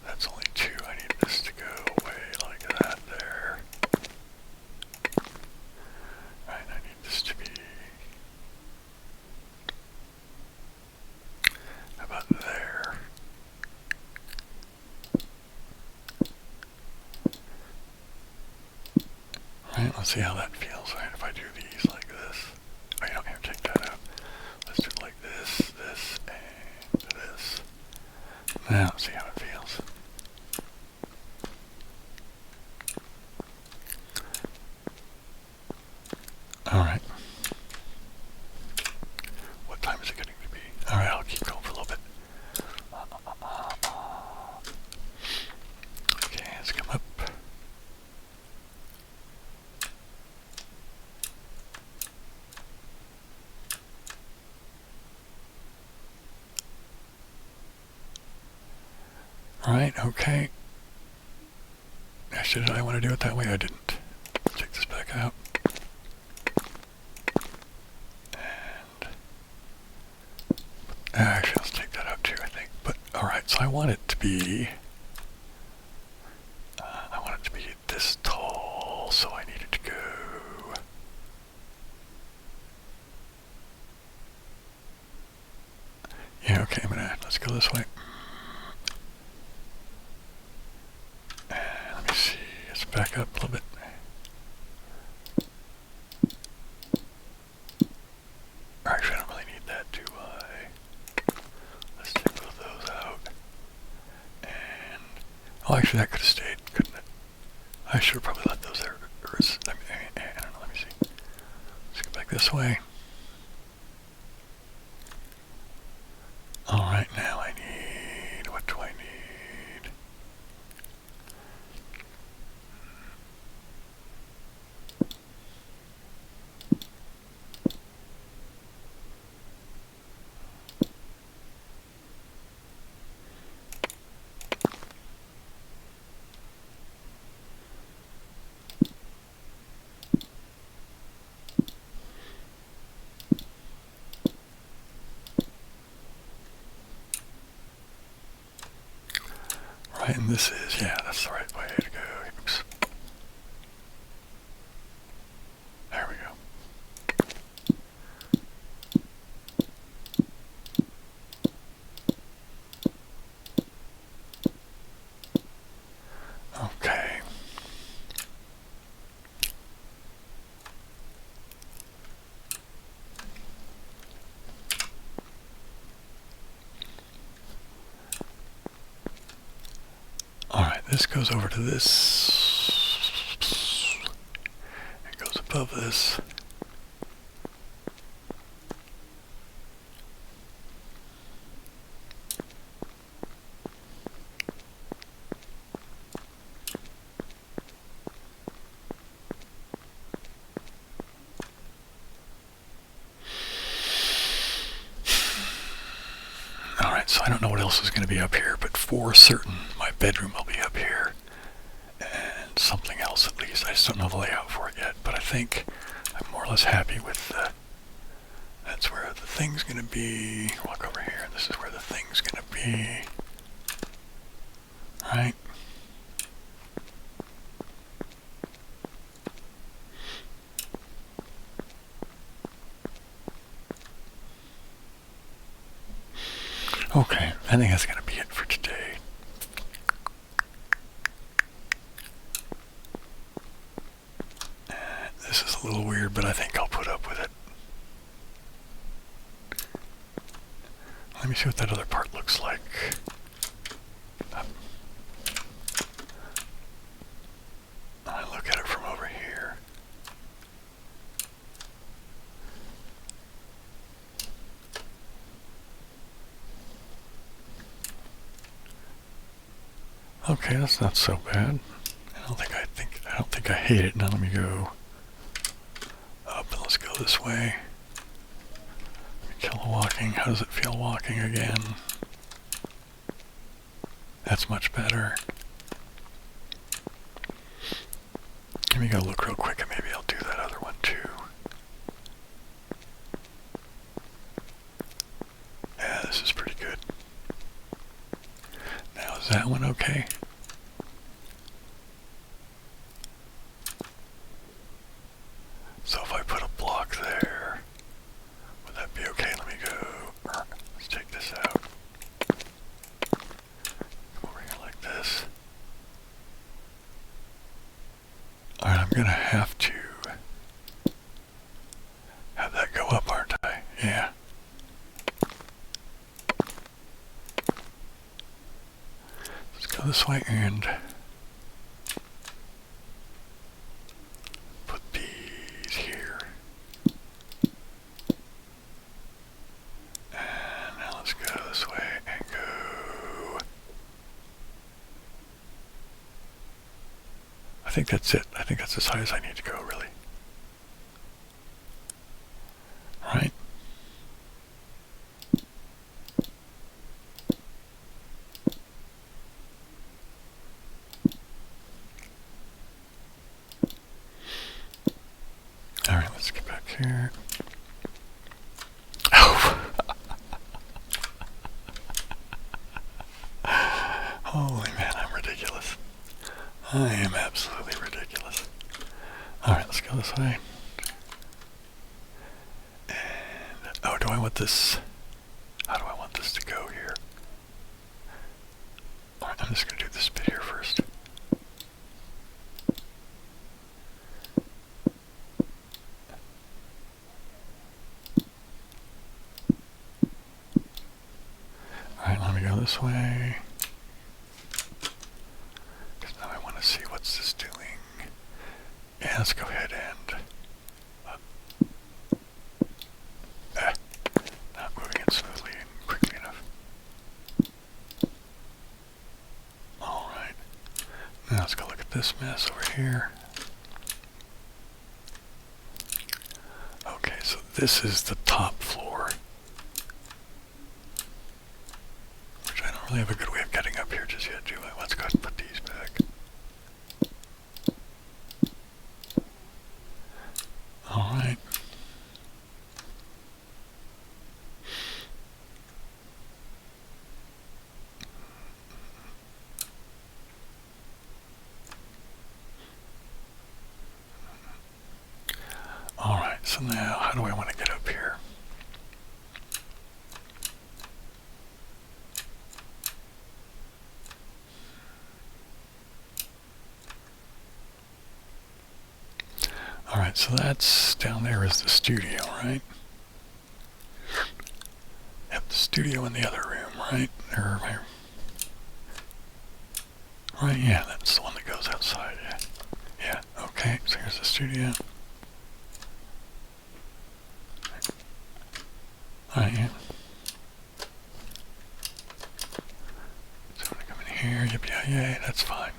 That's only 2. I need this to go away like that there. Alright, I need this to be... How about there? Alright, let's see how that feels. Alright, if I do these like this. Oh, you don't have to take that out. Let's do it like this, this, and this. Now, let's see how it feels. Alright. What time is it getting to be? Alright, I'll keep going for a little bit. Okay, let's come up. Alright, okay. Did I want to do it that way? I didn't. Take this back out. And... Actually, let's take that out too, I think. But, alright, so I want it to be... I want it to be this tall, so I need it to go... Yeah, okay, let's go this way. Back up a little bit. Actually, I don't really need that, do I? Let's take both of those out. And... Oh, actually, that could have stayed, couldn't it? I should have probably let those there. Or is, I don't know, let me see. Let's go back this way. Alright, now I need... What do I need? Right, and this is, yeah, that's the right way to go. Oops. There we go. Okay. Alright, this goes over to this. It goes above this. Alright, so I don't know what else is going to be up here, but for certain, my bedroom will be up here. And something else at least. I just don't know the layout for it yet, but I think I'm more or less happy with that's where the thing's going to be. Walk over here, and this is where the thing's going to be. Right? Okay, I think that's going to be it for today. This is a little weird, but I think I'll put up with it. Let me see what that other part looks like. I look at it from over here. Okay, that's not so bad. I don't think I hate it. Now let me go up and let's go this way. Kill the walking. How does it feel walking again? That's much better. Let me go look real quick and maybe I'll do that other one too. Yeah, this is pretty good. Now is that one okay? So if I put a block there, would that be okay? Let me go. Let's take this out. Come over here like this. Alright, I'm gonna have to have that go up, aren't I? Yeah. Let's go this way and put these here. And now let's go this way and go. I think that's it. I think that's as high as I need to go, really. Right? Alright, let's get back here. Oh! Holy man, I'm ridiculous. I am absolutely ridiculous. Alright, let's go this way. And, oh, do I want this? How do I want this to go here? Alright, I'm just going to do this bit here first. Alright, let me go this way. Because now I want to see what's this doing. Yeah, let's go ahead and not moving it smoothly and quickly enough. Alright. Now let's go look at this mess over here. Okay, so this is the top floor. Which I don't really have a good way of getting up here just yet, do I? Let's go ahead and put these back. Alright. Alright, so now how do I want to get up here? Alright, so that's down there is the studio, right? Yep, the studio in the other room, right? Right, yeah, that's the one that goes outside, yeah. Yeah, okay, so here's the studio. Alright, yeah. So I'm gonna come in here, yep, yeah, yeah, that's fine.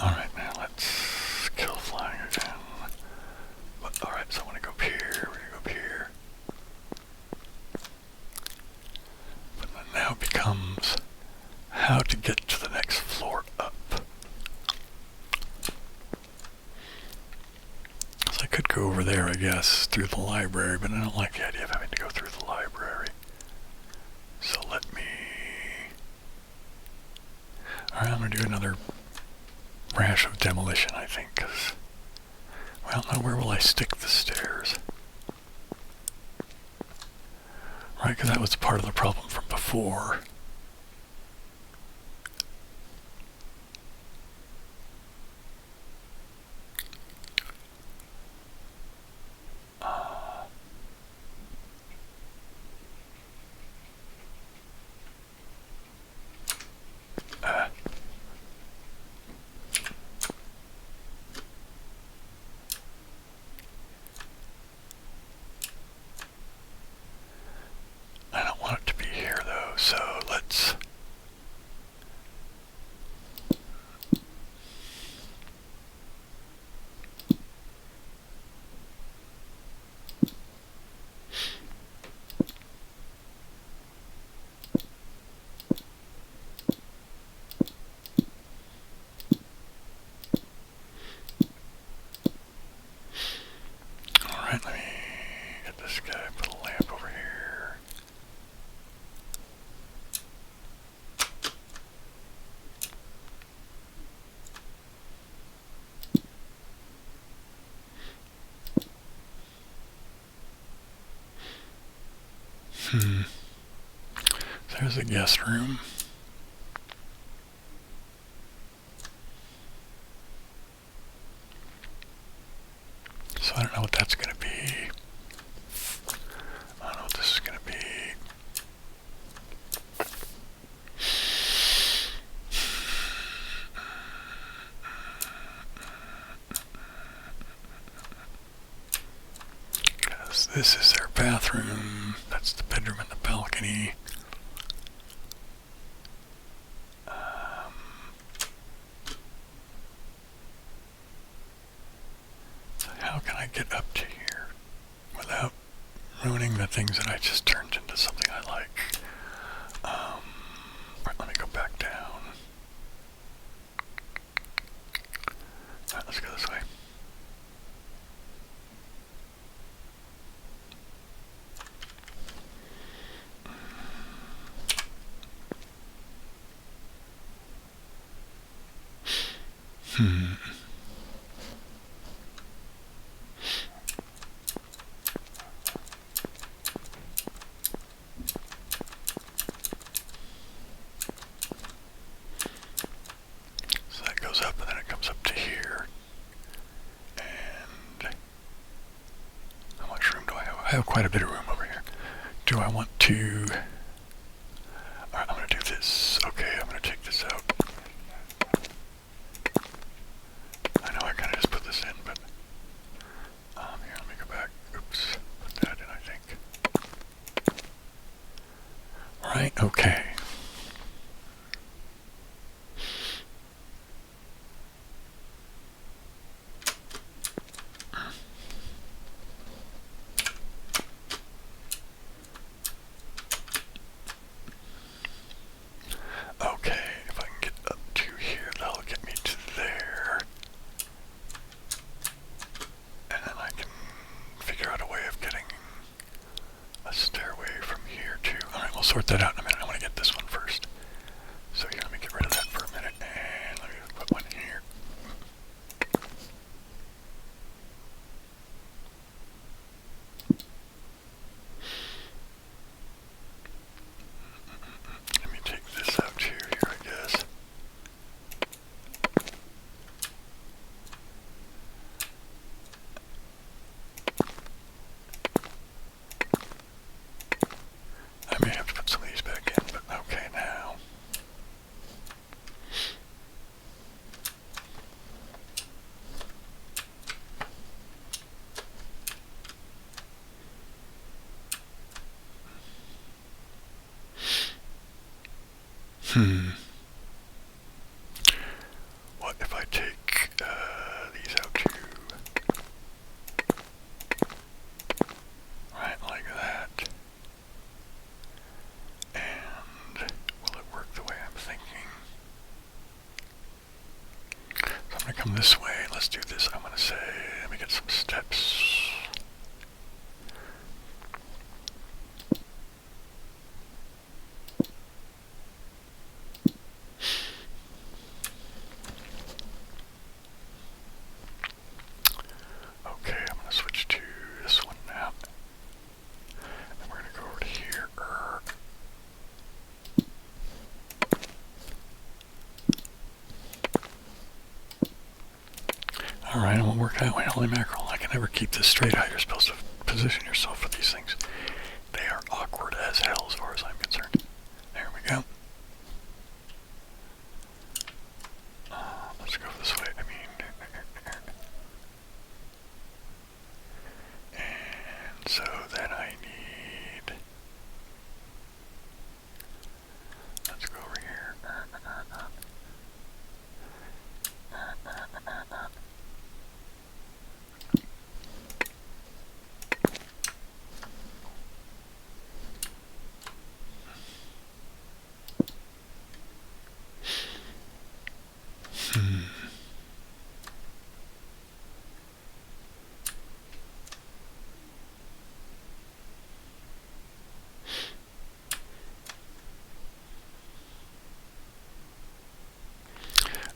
Alright, now let's kill flying again. But, alright, so I want to go up here, we're gonna go up here. I don't like the idea of having to go through the library. So let me... Alright, I'm going to do another rash of demolition, I think, because... Well, now where will I stick the stairs? Right, because that was part of the problem from before. I don't want it to be here though, so let's... Alright, let me get this guy, put a lamp over here. There's a guest room. So I don't know what that's going to be. I don't know what this is going to be. Because this is their bathroom. That's the bedroom and the balcony. So how can I get up to here without ruining the things that I just turned into something I like? Right, let me go back down. Alright, let's go this way. So that goes up and then it comes up to here. And how much room do I have? I have quite a bit of room over here. Do I want to... Alright, I'm going to do this. Okay, I'm going to take this out. I know I kind of just put this in, but... here, let me go back. Oops. Put that in, I think. Right, okay. Okay, if I can get up to here, that'll get me to there. And then I can figure out a way of getting a stairway from here too. Alright, we'll sort that out in a minute. I want to get this one first. So here, let me get rid of that for a minute. And let me put one here. Let me take this out here, I guess. I may have to put some of these back in, but okay now. What if I take these out too? Right, like that. And will it work the way I'm thinking? So I'm going to come this way. Let's do this. I'm going to say, let me get some steps. work out? Wait, holy mackerel, I can never keep this straight how you're supposed to position yourself for these things. They are awkward as hell as far as I'm concerned. There we go. Let's go this way. And so then I need... Let's go over here.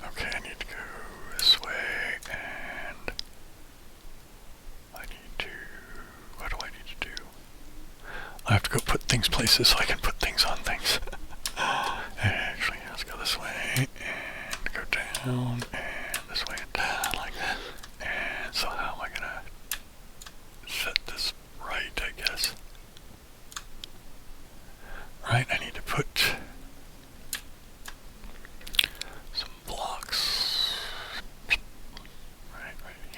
Okay, I need to go this way, and I need to... What do I need to do? I have to go put things places so I can put things on things. Actually, let's go this way, and go down, and this way, and down, like that. And so how am I gonna set this right, I guess? Right, I need to put some blocks right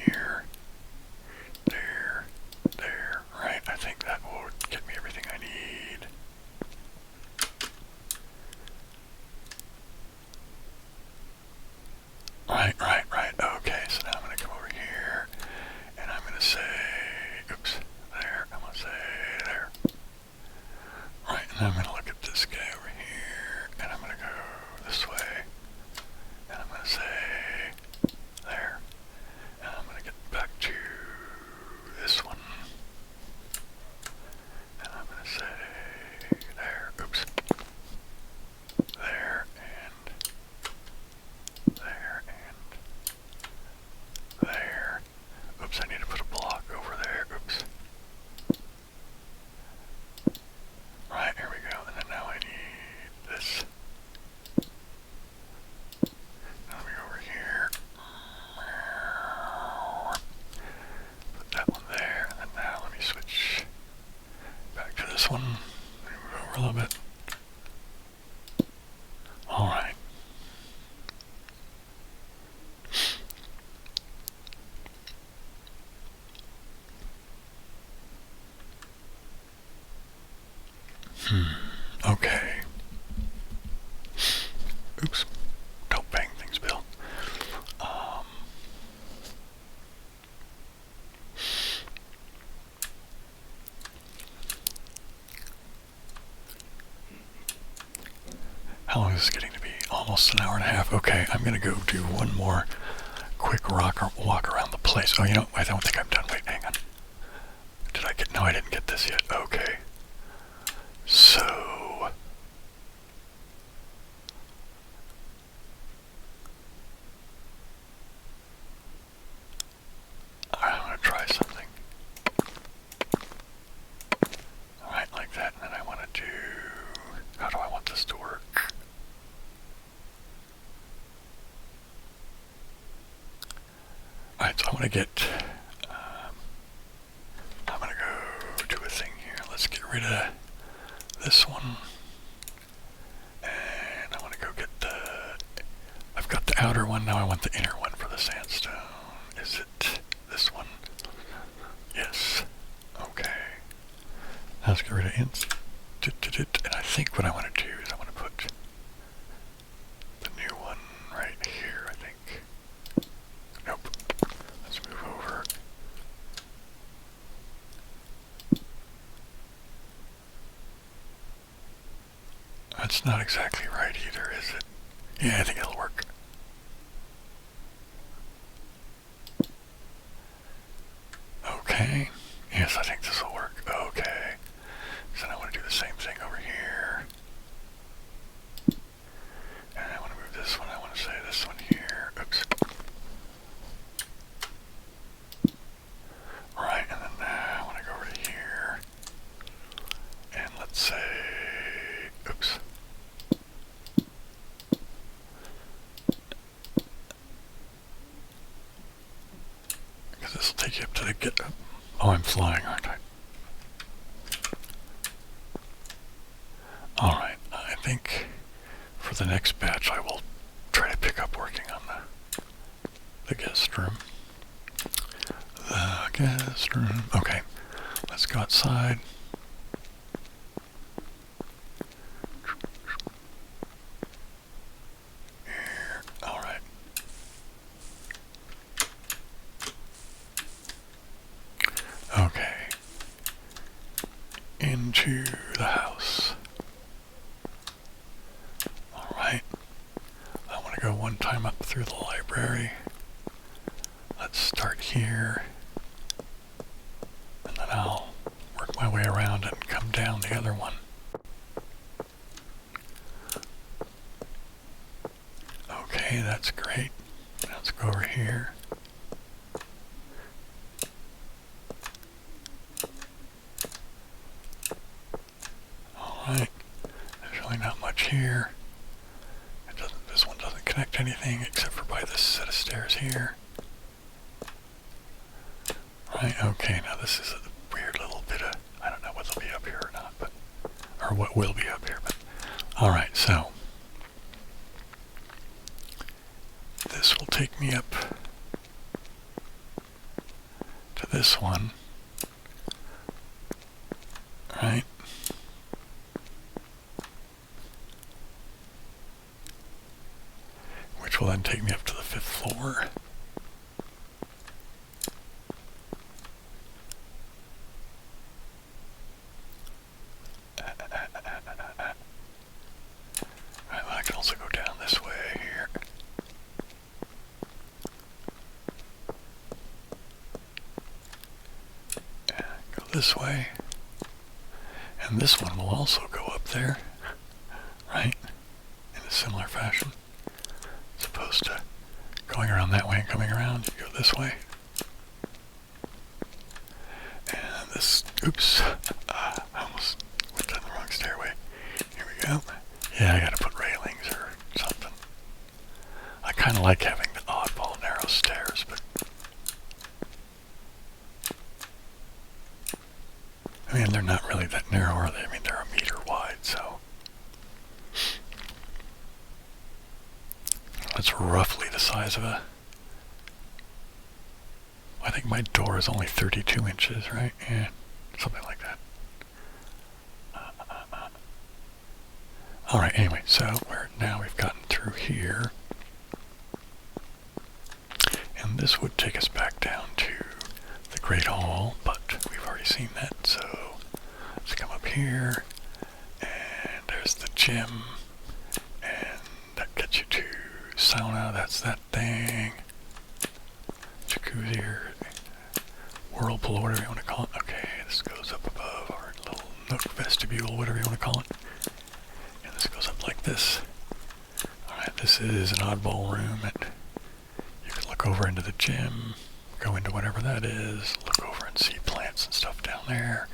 here, there, right. I think that will get me everything I need. Right. Okay, so now I'm gonna come over here, and I'm gonna say, oops, there. I'm gonna say there. Right, and I'm going to look at this guy over here, and I'm going to go this way, and I'm going to say there, and I'm going to get back to this one, and I'm going to say there, oops, there, and there, and there, oops, I need to put a block over there, oops. Right, here we go, and then now I need this. Now let me go over here. Put that one there, and then now let me switch back to this one. Move over a little bit. Alright. Okay. Oops. Don't bang things, Bill. How long is this getting to be? Almost an hour and a half. Okay, I'm gonna go do one more quick walk around the place. Oh, you know, I don't think I'm done. Wait, hang on. Did I get... No, I didn't get this yet. Okay. So... I'm going to try something. Alright, like that. And then I want to do... How do I want this to work? Alright, so I want to get... I'm going to go do a thing here. Let's get rid of this one. And I want to go get the... I've got the outer one. Now I want the inner one for the sandstone. Is it this one? Yes. Okay. Now let's get rid of int. And I think what I want to do is I want to put the new one right here, I think. Nope. Let's move over. That's not exactly right either, is it? Yeah, I think it'll work. Okay. Yes, I think this will work. Okay. So now I want to do the same thing over here. And I want to move this one. I want to say this one here. Oops. Right, and then now I want to go over to here. And let's say... Oops. flying, aren't I? Alright, I think for the next batch I will try to pick up working on the guest room. The guest room. Okay, let's go outside. Here. Alright. Okay. Into the house. Alright. I want to go one time up through the library. Let's start here. And then I'll work my way around and come down the other one. Okay, that's great. Let's go over here. Alright, there's really not much here. This one doesn't connect to anything except for by this set of stairs here. Right, okay, now this is a weird little bit of, I don't know what'll be up here or not, but, or what will be up here, but, alright, so, this will take me up to this one, right? Which will then take me up to the 5th floor. I can also go down this way here. And go this way. And this one will also go up there, right? In a similar fashion. As opposed to going around that way and coming around, you go this way. And this, oops, I almost went down the wrong stairway. Here we go. Yeah, I gotta put railings or something. I kinda like having the oddball narrow stairs, but I mean, they're not really that narrow, are they? I mean, they're a meter wide, so that's roughly the size of a, I think my door is only 32 inches, right? Yeah, something like that. Alright, anyway, so now we've gotten through here. And this would take us back down to the Great Hall, but we've already seen that, so let's come up here. And there's the gym. And that gets you to sauna, that's that thing. Jacuzzi or whirlpool, whatever you want to call it. Okay, this goes up above our little nook vestibule, whatever you want to call it. This goes up like this. Alright, this is an oddball room, and you can look over into the gym, go into whatever that is, look over and see plants and stuff down there,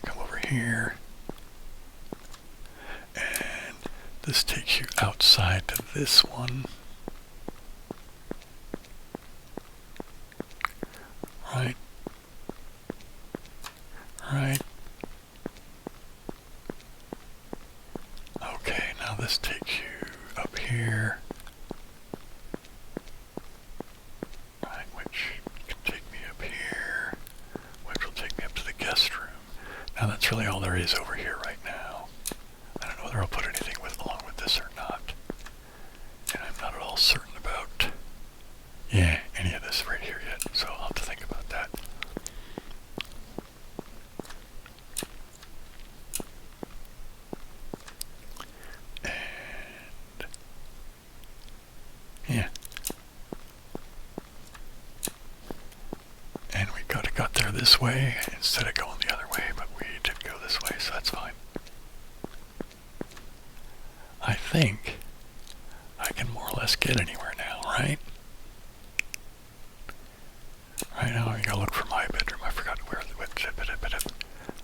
come over here, and this takes you outside to this one. Right. Right. Okay, now this takes you up here. Right, which can take me up here, which will take me up to the guest room. Now that's really all there is over here right now. I don't know whether I'll put anything along with this or not. And I'm not at all certain about, yeah, any of this right here yet, so I'll have to think about that. Yeah. And we got there this way instead of going the other way, but we did go this way, so that's fine. I think I can more or less get anywhere now, right? Right now I'm gonna look for my bedroom. I forgot where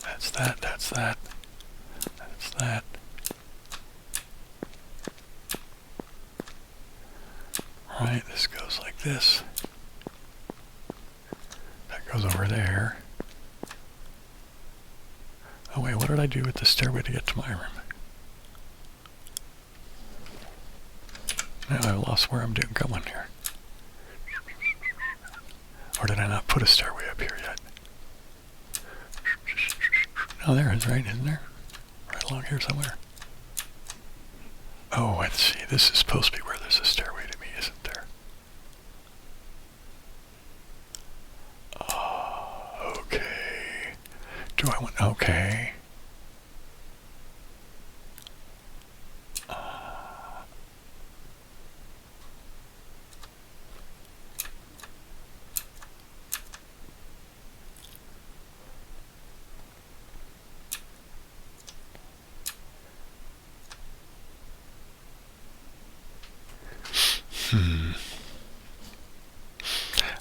that's that, that's that, that's that. Right, this goes like this. That goes over there. Anyway, what did I do with the stairway to get to my room? Now I lost where I'm going here. Or did I not put a stairway up here yet? Oh, there is, right? Isn't there? Right along here somewhere. Oh, I see. This is supposed to be where there's a stairway to me, isn't there? Okay. Do I want... Okay.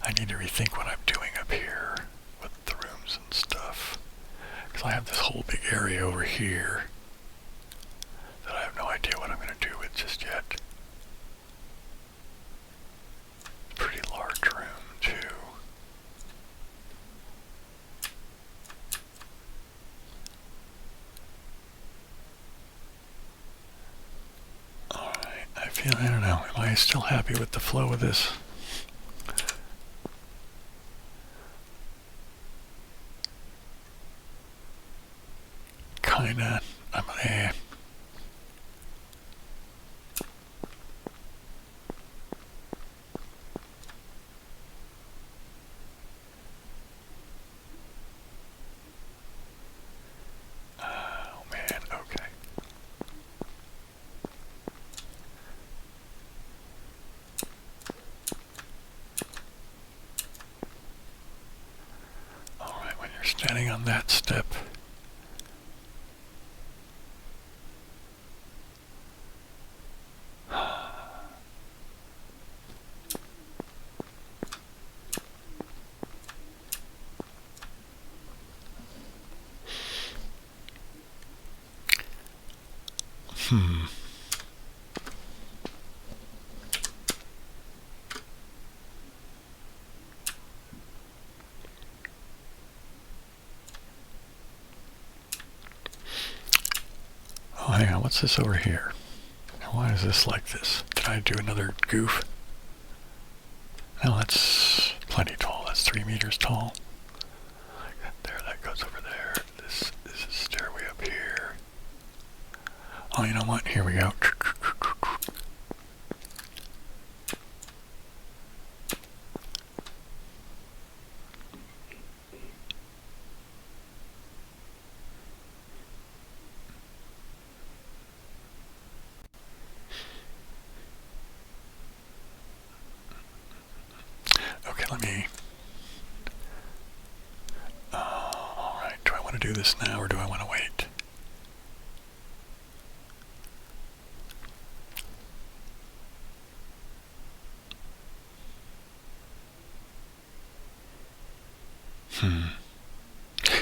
I need to rethink what I'm doing up here with the rooms and stuff. Because I have this whole big area over here that I have no idea what I'm going to do with just yet. Pretty large room, too. Alright, I don't know, am I still happy with the flow of this? Kinda, I'm gonna... Oh man, okay. Alright, when you're standing on that step, Oh, hang on, what's this over here? Why is this like this? Did I do another goof? No, that's plenty tall. That's 3 meters tall. There, that goes over there. This is a stairway up here. Oh, you know what? Here we go. Okay, let me... Alright, do I want to do this now or do I want to wait?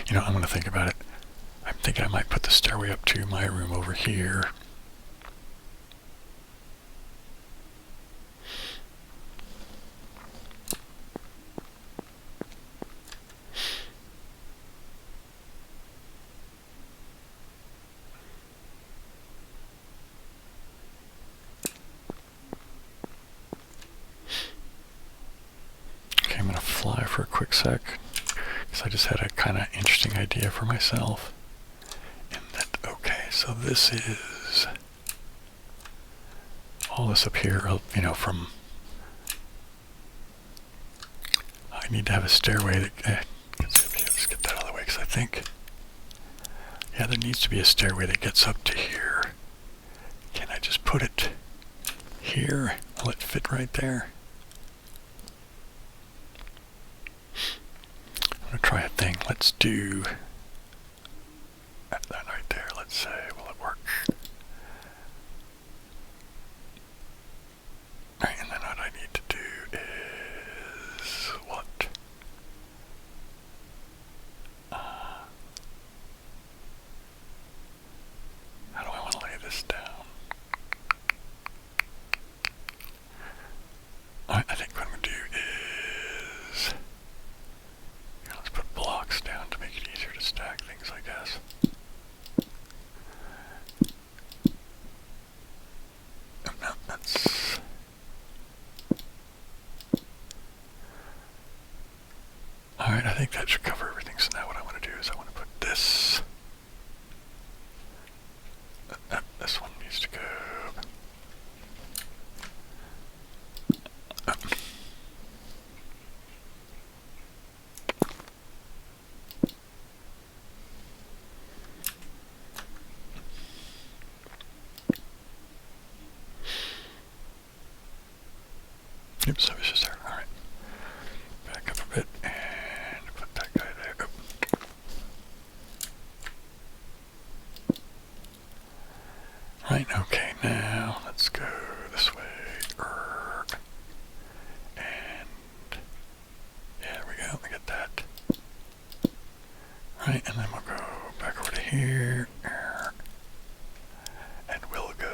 You know, I'm going to think about it. I'm thinking I might put the stairway up to my room over here. Okay, I'm going to fly for a quick sec. I just had a kind of interesting idea for myself. And that, okay, so this is all this up here, you know, from... I need to have a stairway that... let's get that out of the way, because I think... Yeah, there needs to be a stairway that gets up to here. Can I just put it here? Will it fit right there? I'm going to try a thing. Let's do that right there. Let's say, will it work? Alright, and then what I need to do is what? How do I want to lay this down? I think what I'm going to do is... Let's put blocks down to make it easier to stack things, I guess. Oops, I was just there. Alright. Back up a bit and put that guy there. Oh. Right, okay, now let's go this way. And yeah, there we go, we get that. Right, and then we'll go back over to here. And we'll go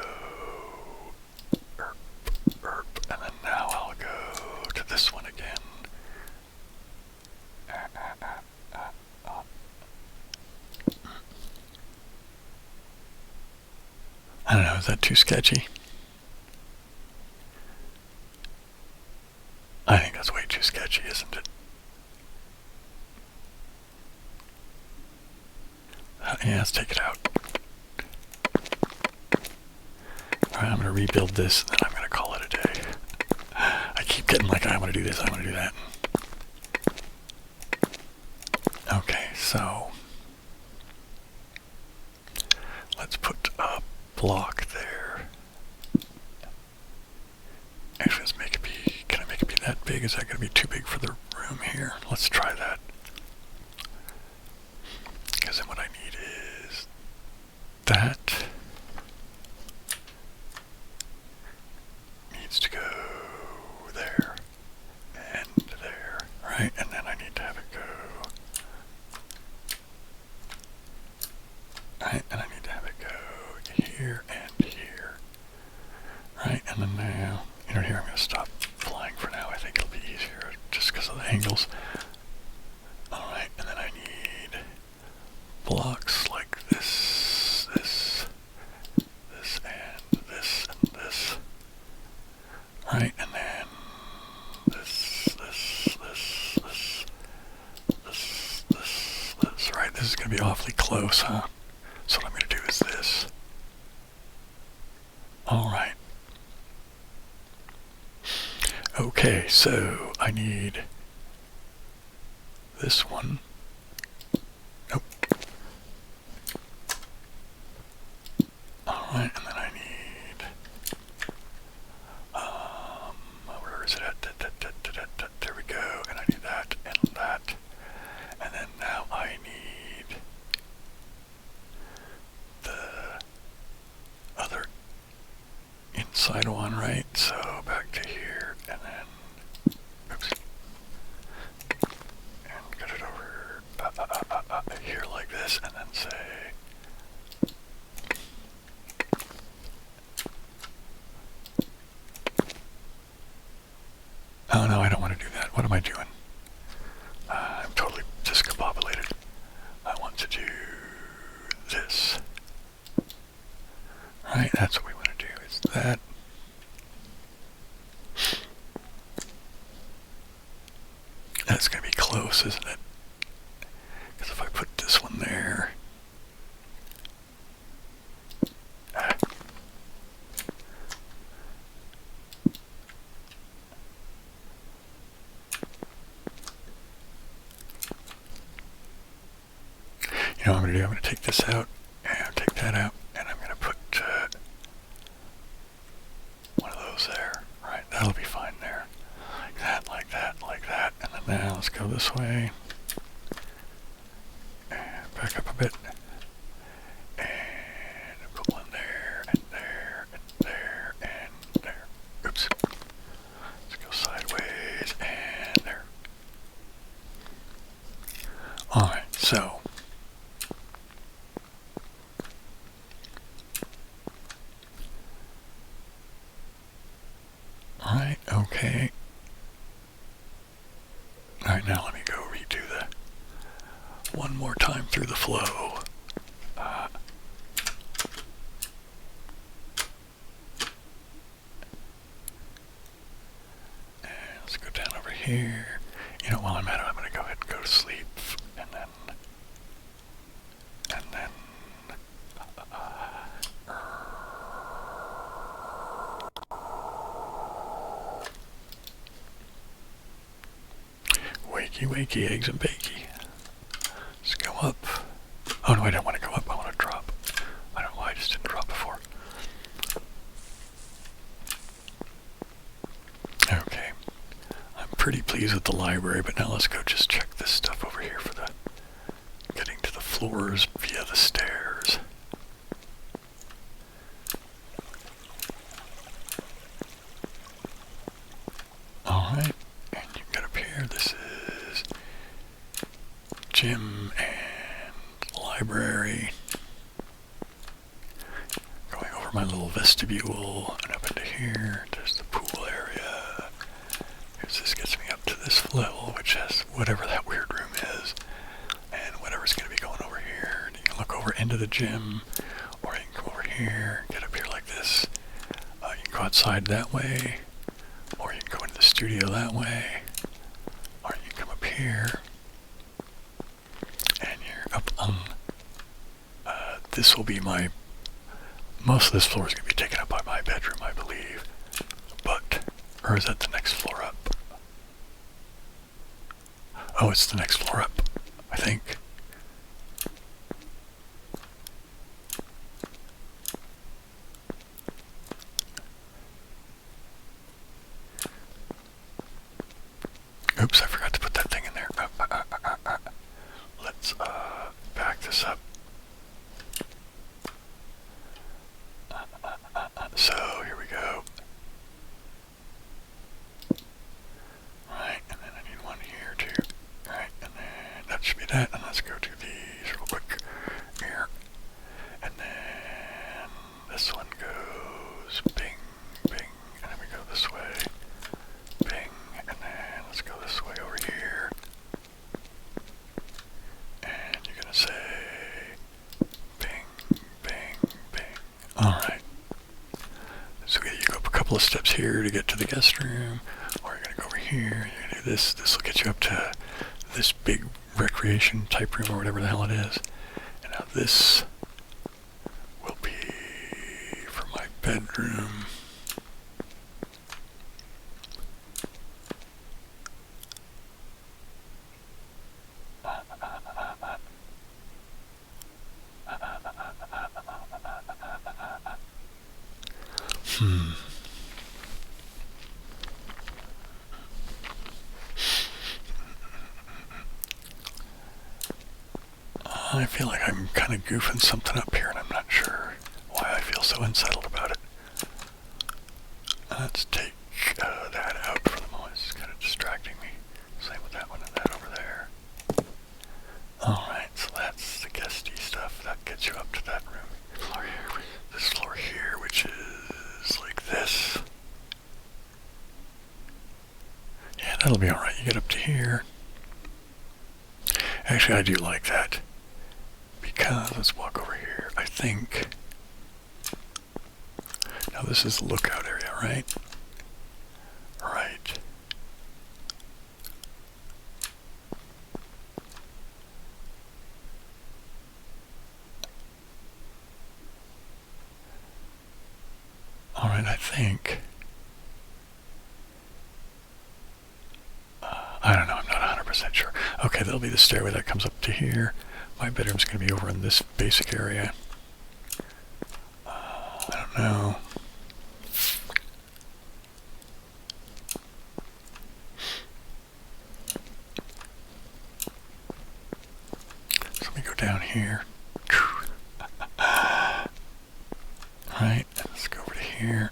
and then now I'll go to this one again. I don't know, is that too sketchy? I think that's way too sketchy, isn't it? Yeah, let's take it out. Alright, I'm going to rebuild this, and then I'm going to call it a day. I keep getting like, I want to do this, I want to do that. Okay, so let's put a block there. Actually, let's make it be, can I make it be that big? Is that going to be too big for the room here? Let's try that. Because then what I need is that needs to go there and there, right? And then I need to have it go right, and I need to have it go here and here, right? And then now, you know, here I'm going to stop flying for now. I think it'll be easier just because of the angles. All right, and then I need blocks like this, this, this, and this, and this. Right, and then this, right? This is going to be awfully close, huh? So what I'm going to do is this. All right. Okay, so I need this one. Nope. All right, and then I need. Where is it at? There we go. And I need that and that. And then now I need the other inside one, right? So back to here, and then, oops, and get it over here like this, and then say, oh no, I don't want to do that. What am I doing? I'm totally discombobulated. I want to do this. Right, that's what we want to do, is that. That's going to be close, isn't it? Because if I put this one there. You know what I'm going to do? I'm going to take this out and take that out, and I'm going to put one of those there. Right, that'll be fine there. Like that, like that, like that. And then now let's go this way. And back up a bit. And put one there, and there, and there, and there. Oops. Let's go sideways, and there. Alright, so. Alright, okay. Alright, now let me go redo the one more time through the flow. And let's go down over here. You know, while I'm at it, I'm going to go ahead and go to sleep. And then wakey, wakey, eggs and bakey. Let's go up. Oh no, I don't want to go up, I want to drop. I don't know why I just didn't drop before. Okay. visit the library, but now let's go just check this stuff over here for the getting to the floors via the stairs. Alright, and you can get up here. This is gym and library. Going over my little vestibule and up into here. There's the pool area. This gets me up to this level, which has whatever that weird room is, and whatever's going to be going over here. And you can look over into the gym, or you can come over here, get up here like this. You can go outside that way, or you can go into the studio that way, or you can come up here, and you're up on. This will be my. Most of this floor is going to be taken up by my bedroom, I believe. But, or is that the next floor up? Oh, it's the next floor up, I think. Oops, I forgot to put that thing in there. Let's back this up. So, here we go. Right, and then I need one here too. Right, and then that should be that. And let's go to these real quick here. And then this one goes bing, bing, and then we go this way. Bing, and then let's go this way over here. And you're gonna say bing, bing, bing. Alright. So you go up a couple of steps here to get to the guest room, or you're going to go over here, you're going to do this. This will get you up to this big recreation type room or whatever the hell it is. And now this will be for my bedroom. I feel like I'm kind of goofing something up here, and I'm not sure why I feel so unsettled about it. Let's take that out for the moment. It's kind of distracting me. Same with that one and that over there. Alright, so that's the guesty stuff. That gets you up to that room. Floor here. This floor here, which is like this. Yeah, that'll be alright. You get up to here. Actually, I do like that. Because, let's walk over here. I think. Now this is the lookout area, right? Right. Alright, I think. I don't know, I'm not 100% sure. Okay, that'll be the stairway that comes up to here. My bedroom's going to be over in this basic area. I don't know. So let me go down here. Right, let's go over to here.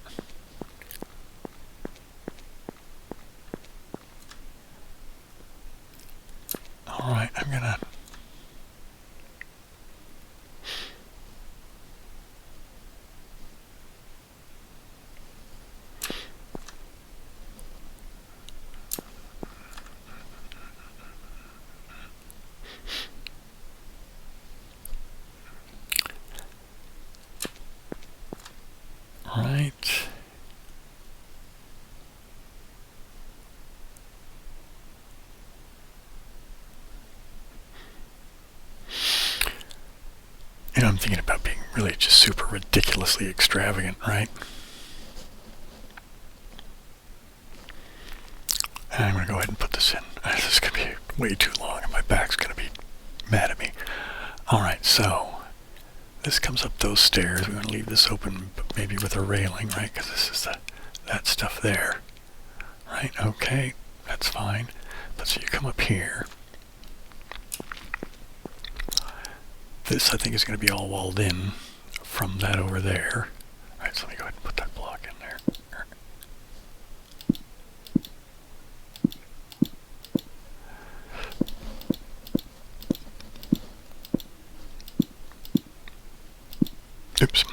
Alright, I'm gonna... Right. You know, I'm thinking about being really just super ridiculously extravagant, right? And I'm going to go ahead and put this in. This is going to be way too long and my back's going to be mad at me. Alright, so this comes up those stairs. We're going to leave this open, but maybe with a railing, right? Because this is that stuff there. Right, okay, that's fine. let's see, you come up here. This, I think, is going to be all walled in from that over there. All right, so let me go ahead and put that block in there. Oops.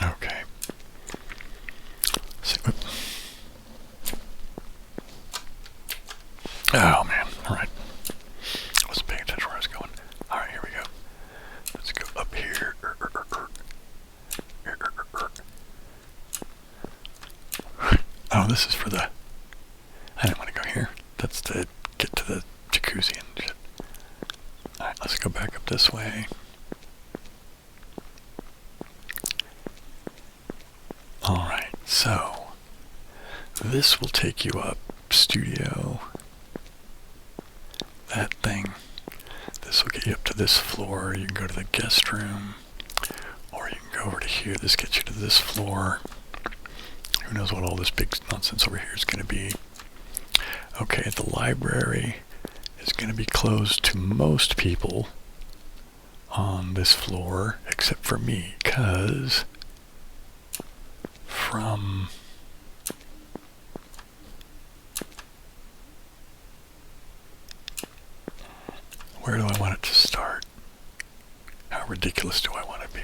Okay. Oh man, alright. Wasn't paying attention where I was going. Alright, here we go. Let's go up here. Oh, this is for the... I didn't want to go here. That's to get to the jacuzzi and shit. Alright, let's go back up this way. Alright, so this will take you up studio, that thing. This will get you up to this floor. You can go to the guest room, or you can go over to here. This gets you to this floor. Who knows what all this big nonsense over here is going to be. Okay, the library is going to be closed to most people on this floor, except for me, because from where do I want it to start? How ridiculous do I want to be?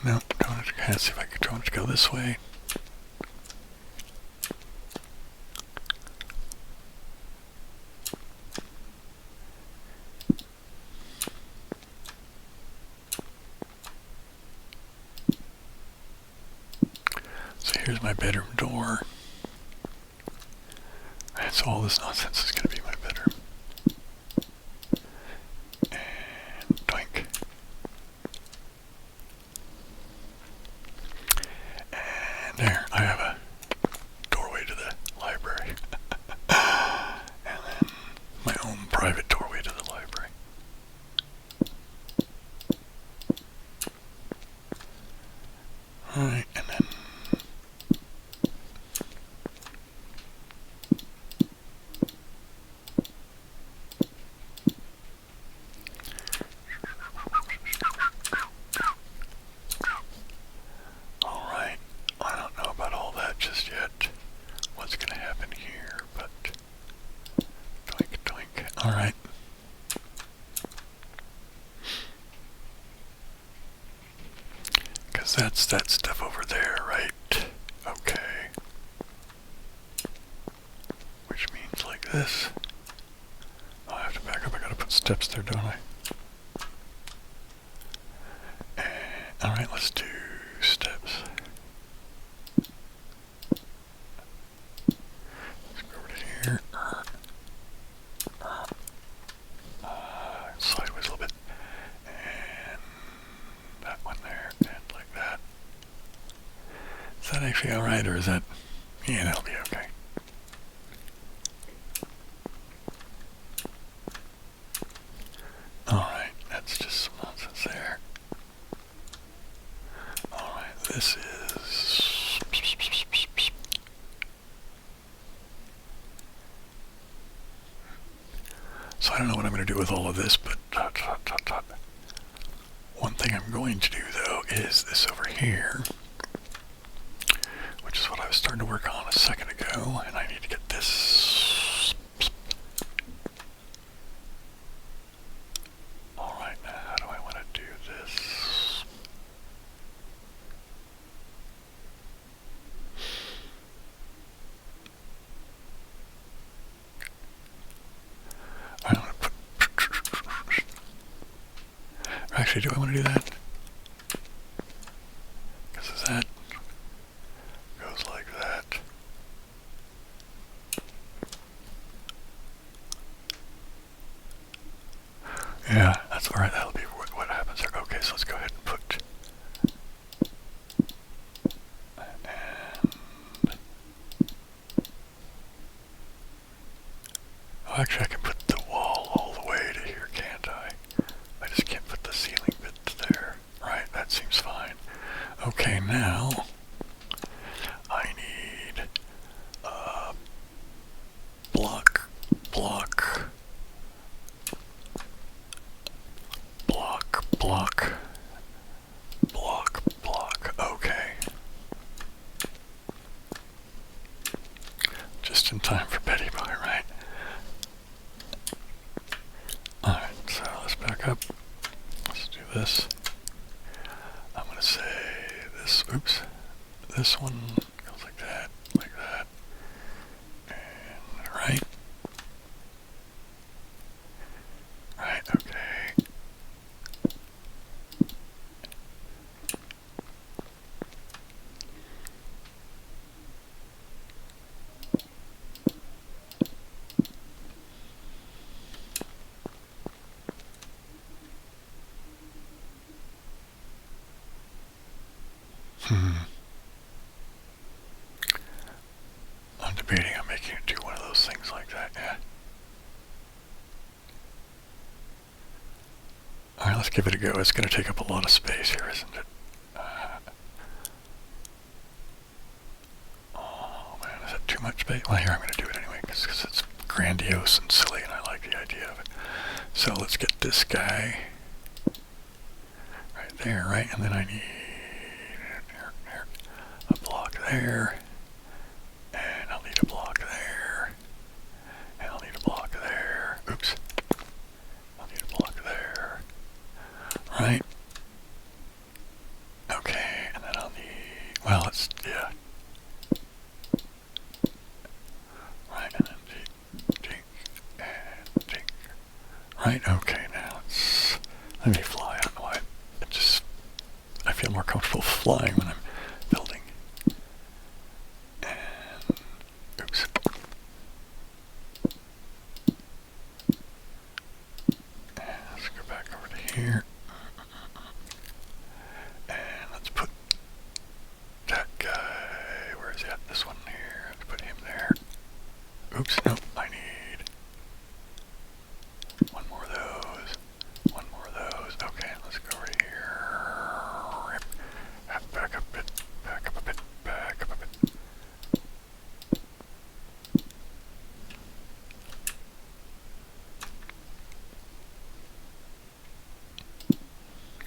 No, don't want to see if I can want it to go this way. So here's my bedroom door. And so all this nonsense is going to be my bedroom. And doink. And there, I have a doorway to the library. And then my own private doorway to the library. Alright, and then alright, I don't know about all that just yet. What's gonna happen here, but doink doink. Alright. Because that's that stuff over there, right? Okay. Which means like this. Oh, I have to back up. I gotta put steps there, don't I? And, alright, let's do steps. Let's go over to here. Sideways a little bit. And that one there. And like that. Is that actually alright, or is that... Yeah, that'll be okay. Alright, that's just some nonsense there. Alright, this is... So I don't know what I'm going to do with all of this, but... One thing I'm going to do, though, is this over here. Which is what I was starting to work on a second ago, and I need to get this. Alright, now how do I want to do this? I'm going to put... Actually, do I want to do that? Because that goes like that. time for Betty Boy, right? Alright, so let's back up. Let's do this. I'm going to say this, oops, this one goes like that, and right. Right, okay. I'm debating on making it do one of those things like that, yeah. Alright, let's give it a go. It's going to take up a lot of space here, isn't it? Oh man, is that too much space? Well, here, I'm going to do it anyway, because it's grandiose and silly, and I like the idea of it. So let's get this guy right there, right? And then I need a block there, and I'll need a block there, and I'll need a block there. Oops. I'll need a block there. Right? Okay, and then I'll need, well, it's, yeah. Right, and then dink, and dink. Right, okay, now let's, let me fly. I don't know why. It just, I feel more comfortable flying when I'm building. And, oops. And let's go back over to here. And let's put that guy, where is he at? This one here. Let's put him there. Oops, nope, I need one more of those. One more of those. Okay, let's go over here. Back up a bit, back up a bit, back up a bit.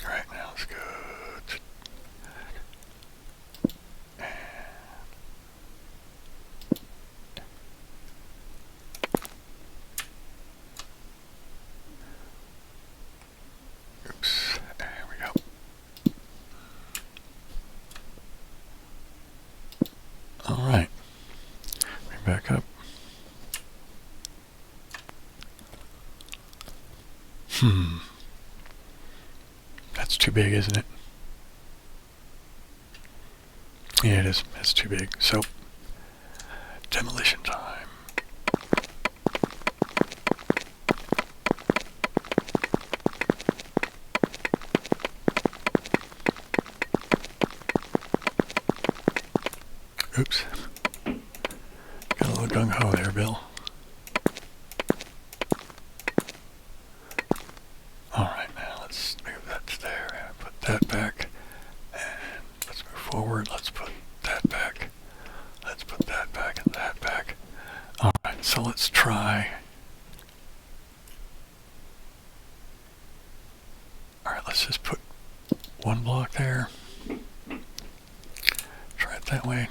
Alright, now let's go to, oops, there we go. Alright, bring back up. That's too big, isn't it? Yeah, it is. It's too big. So, demolition time. Oops. Got a little gung-ho there, Bill. Alright, now let's move that to there and put that back. And let's move forward. Let's put that back. Let's put that back and that back. Alright, so let's try. Alright, let's just put one block there. Try it that way.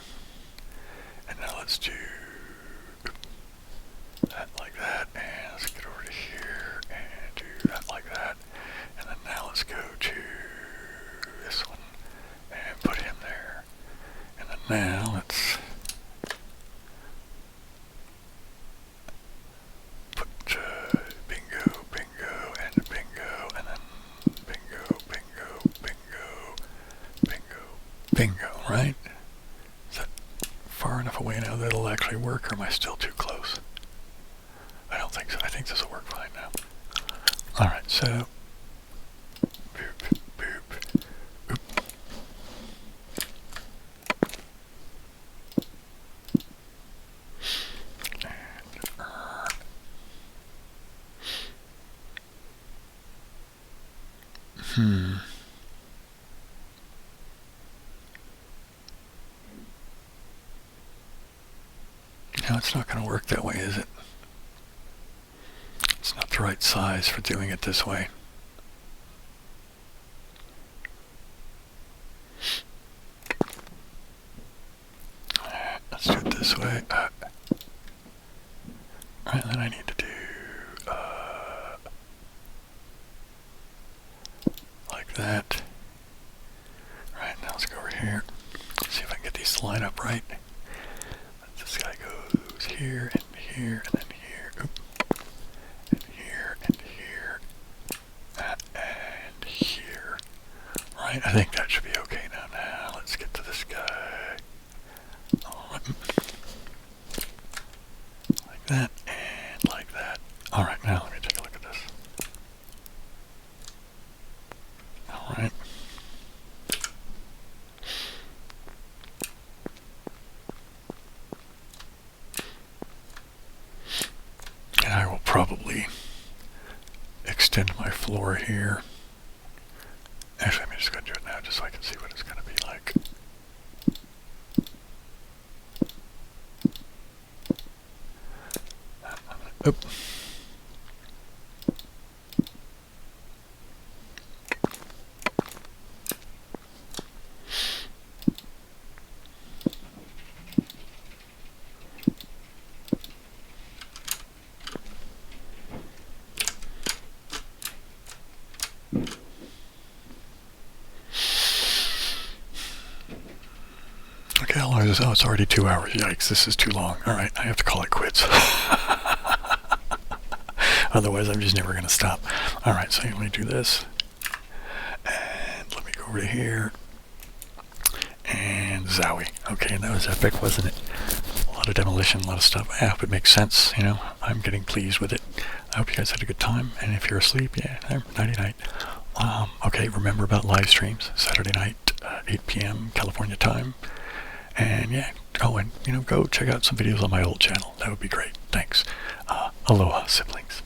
And now let's do that like that. And let's get over to here and do that like that. And then now let's go to this one and put him there. And then now let's put bingo, bingo, and bingo, and then bingo, bingo, bingo, bingo, bingo, right? Is that far enough away now that it'll actually work, or am I still too close? I don't think so. I think this will work fine now. Alright, so boop, boop, oop. No, it's not going to work that way, is it? It's not the right size for doing it this way. Let's do it this way. Right, then I need to do like that. Right, now let's go over here. See if I can get these to line up right. This guy goes here and here and then here. Oop. And here and here. And here. Right, I think that should be okay now. Now let's get to this guy. Alright. Like that and like that. Alright, now let me take a look at this. Alright. And I will probably extend my floor here. Actually, I'm just going to do it now just so I can see what it's going to be like. Oop. Okay, how long is this? Oh, it's already 2 hours. Yikes, this is too long. Alright, I have to call it quits. Otherwise, I'm just never going to stop. Alright, so let me do this. And let me go over to here. And zowie. Okay, that was epic, wasn't it? A lot of demolition, a lot of stuff. I hope it makes sense, you know. I'm getting pleased with it. I hope you guys had a good time. And if you're asleep, yeah, nighty-night. Okay, remember about live streams. Saturday night, 8 p.m. California time. And yeah, oh, and you know, go check out some videos on my old channel. That would be great. Thanks. Aloha, siblings.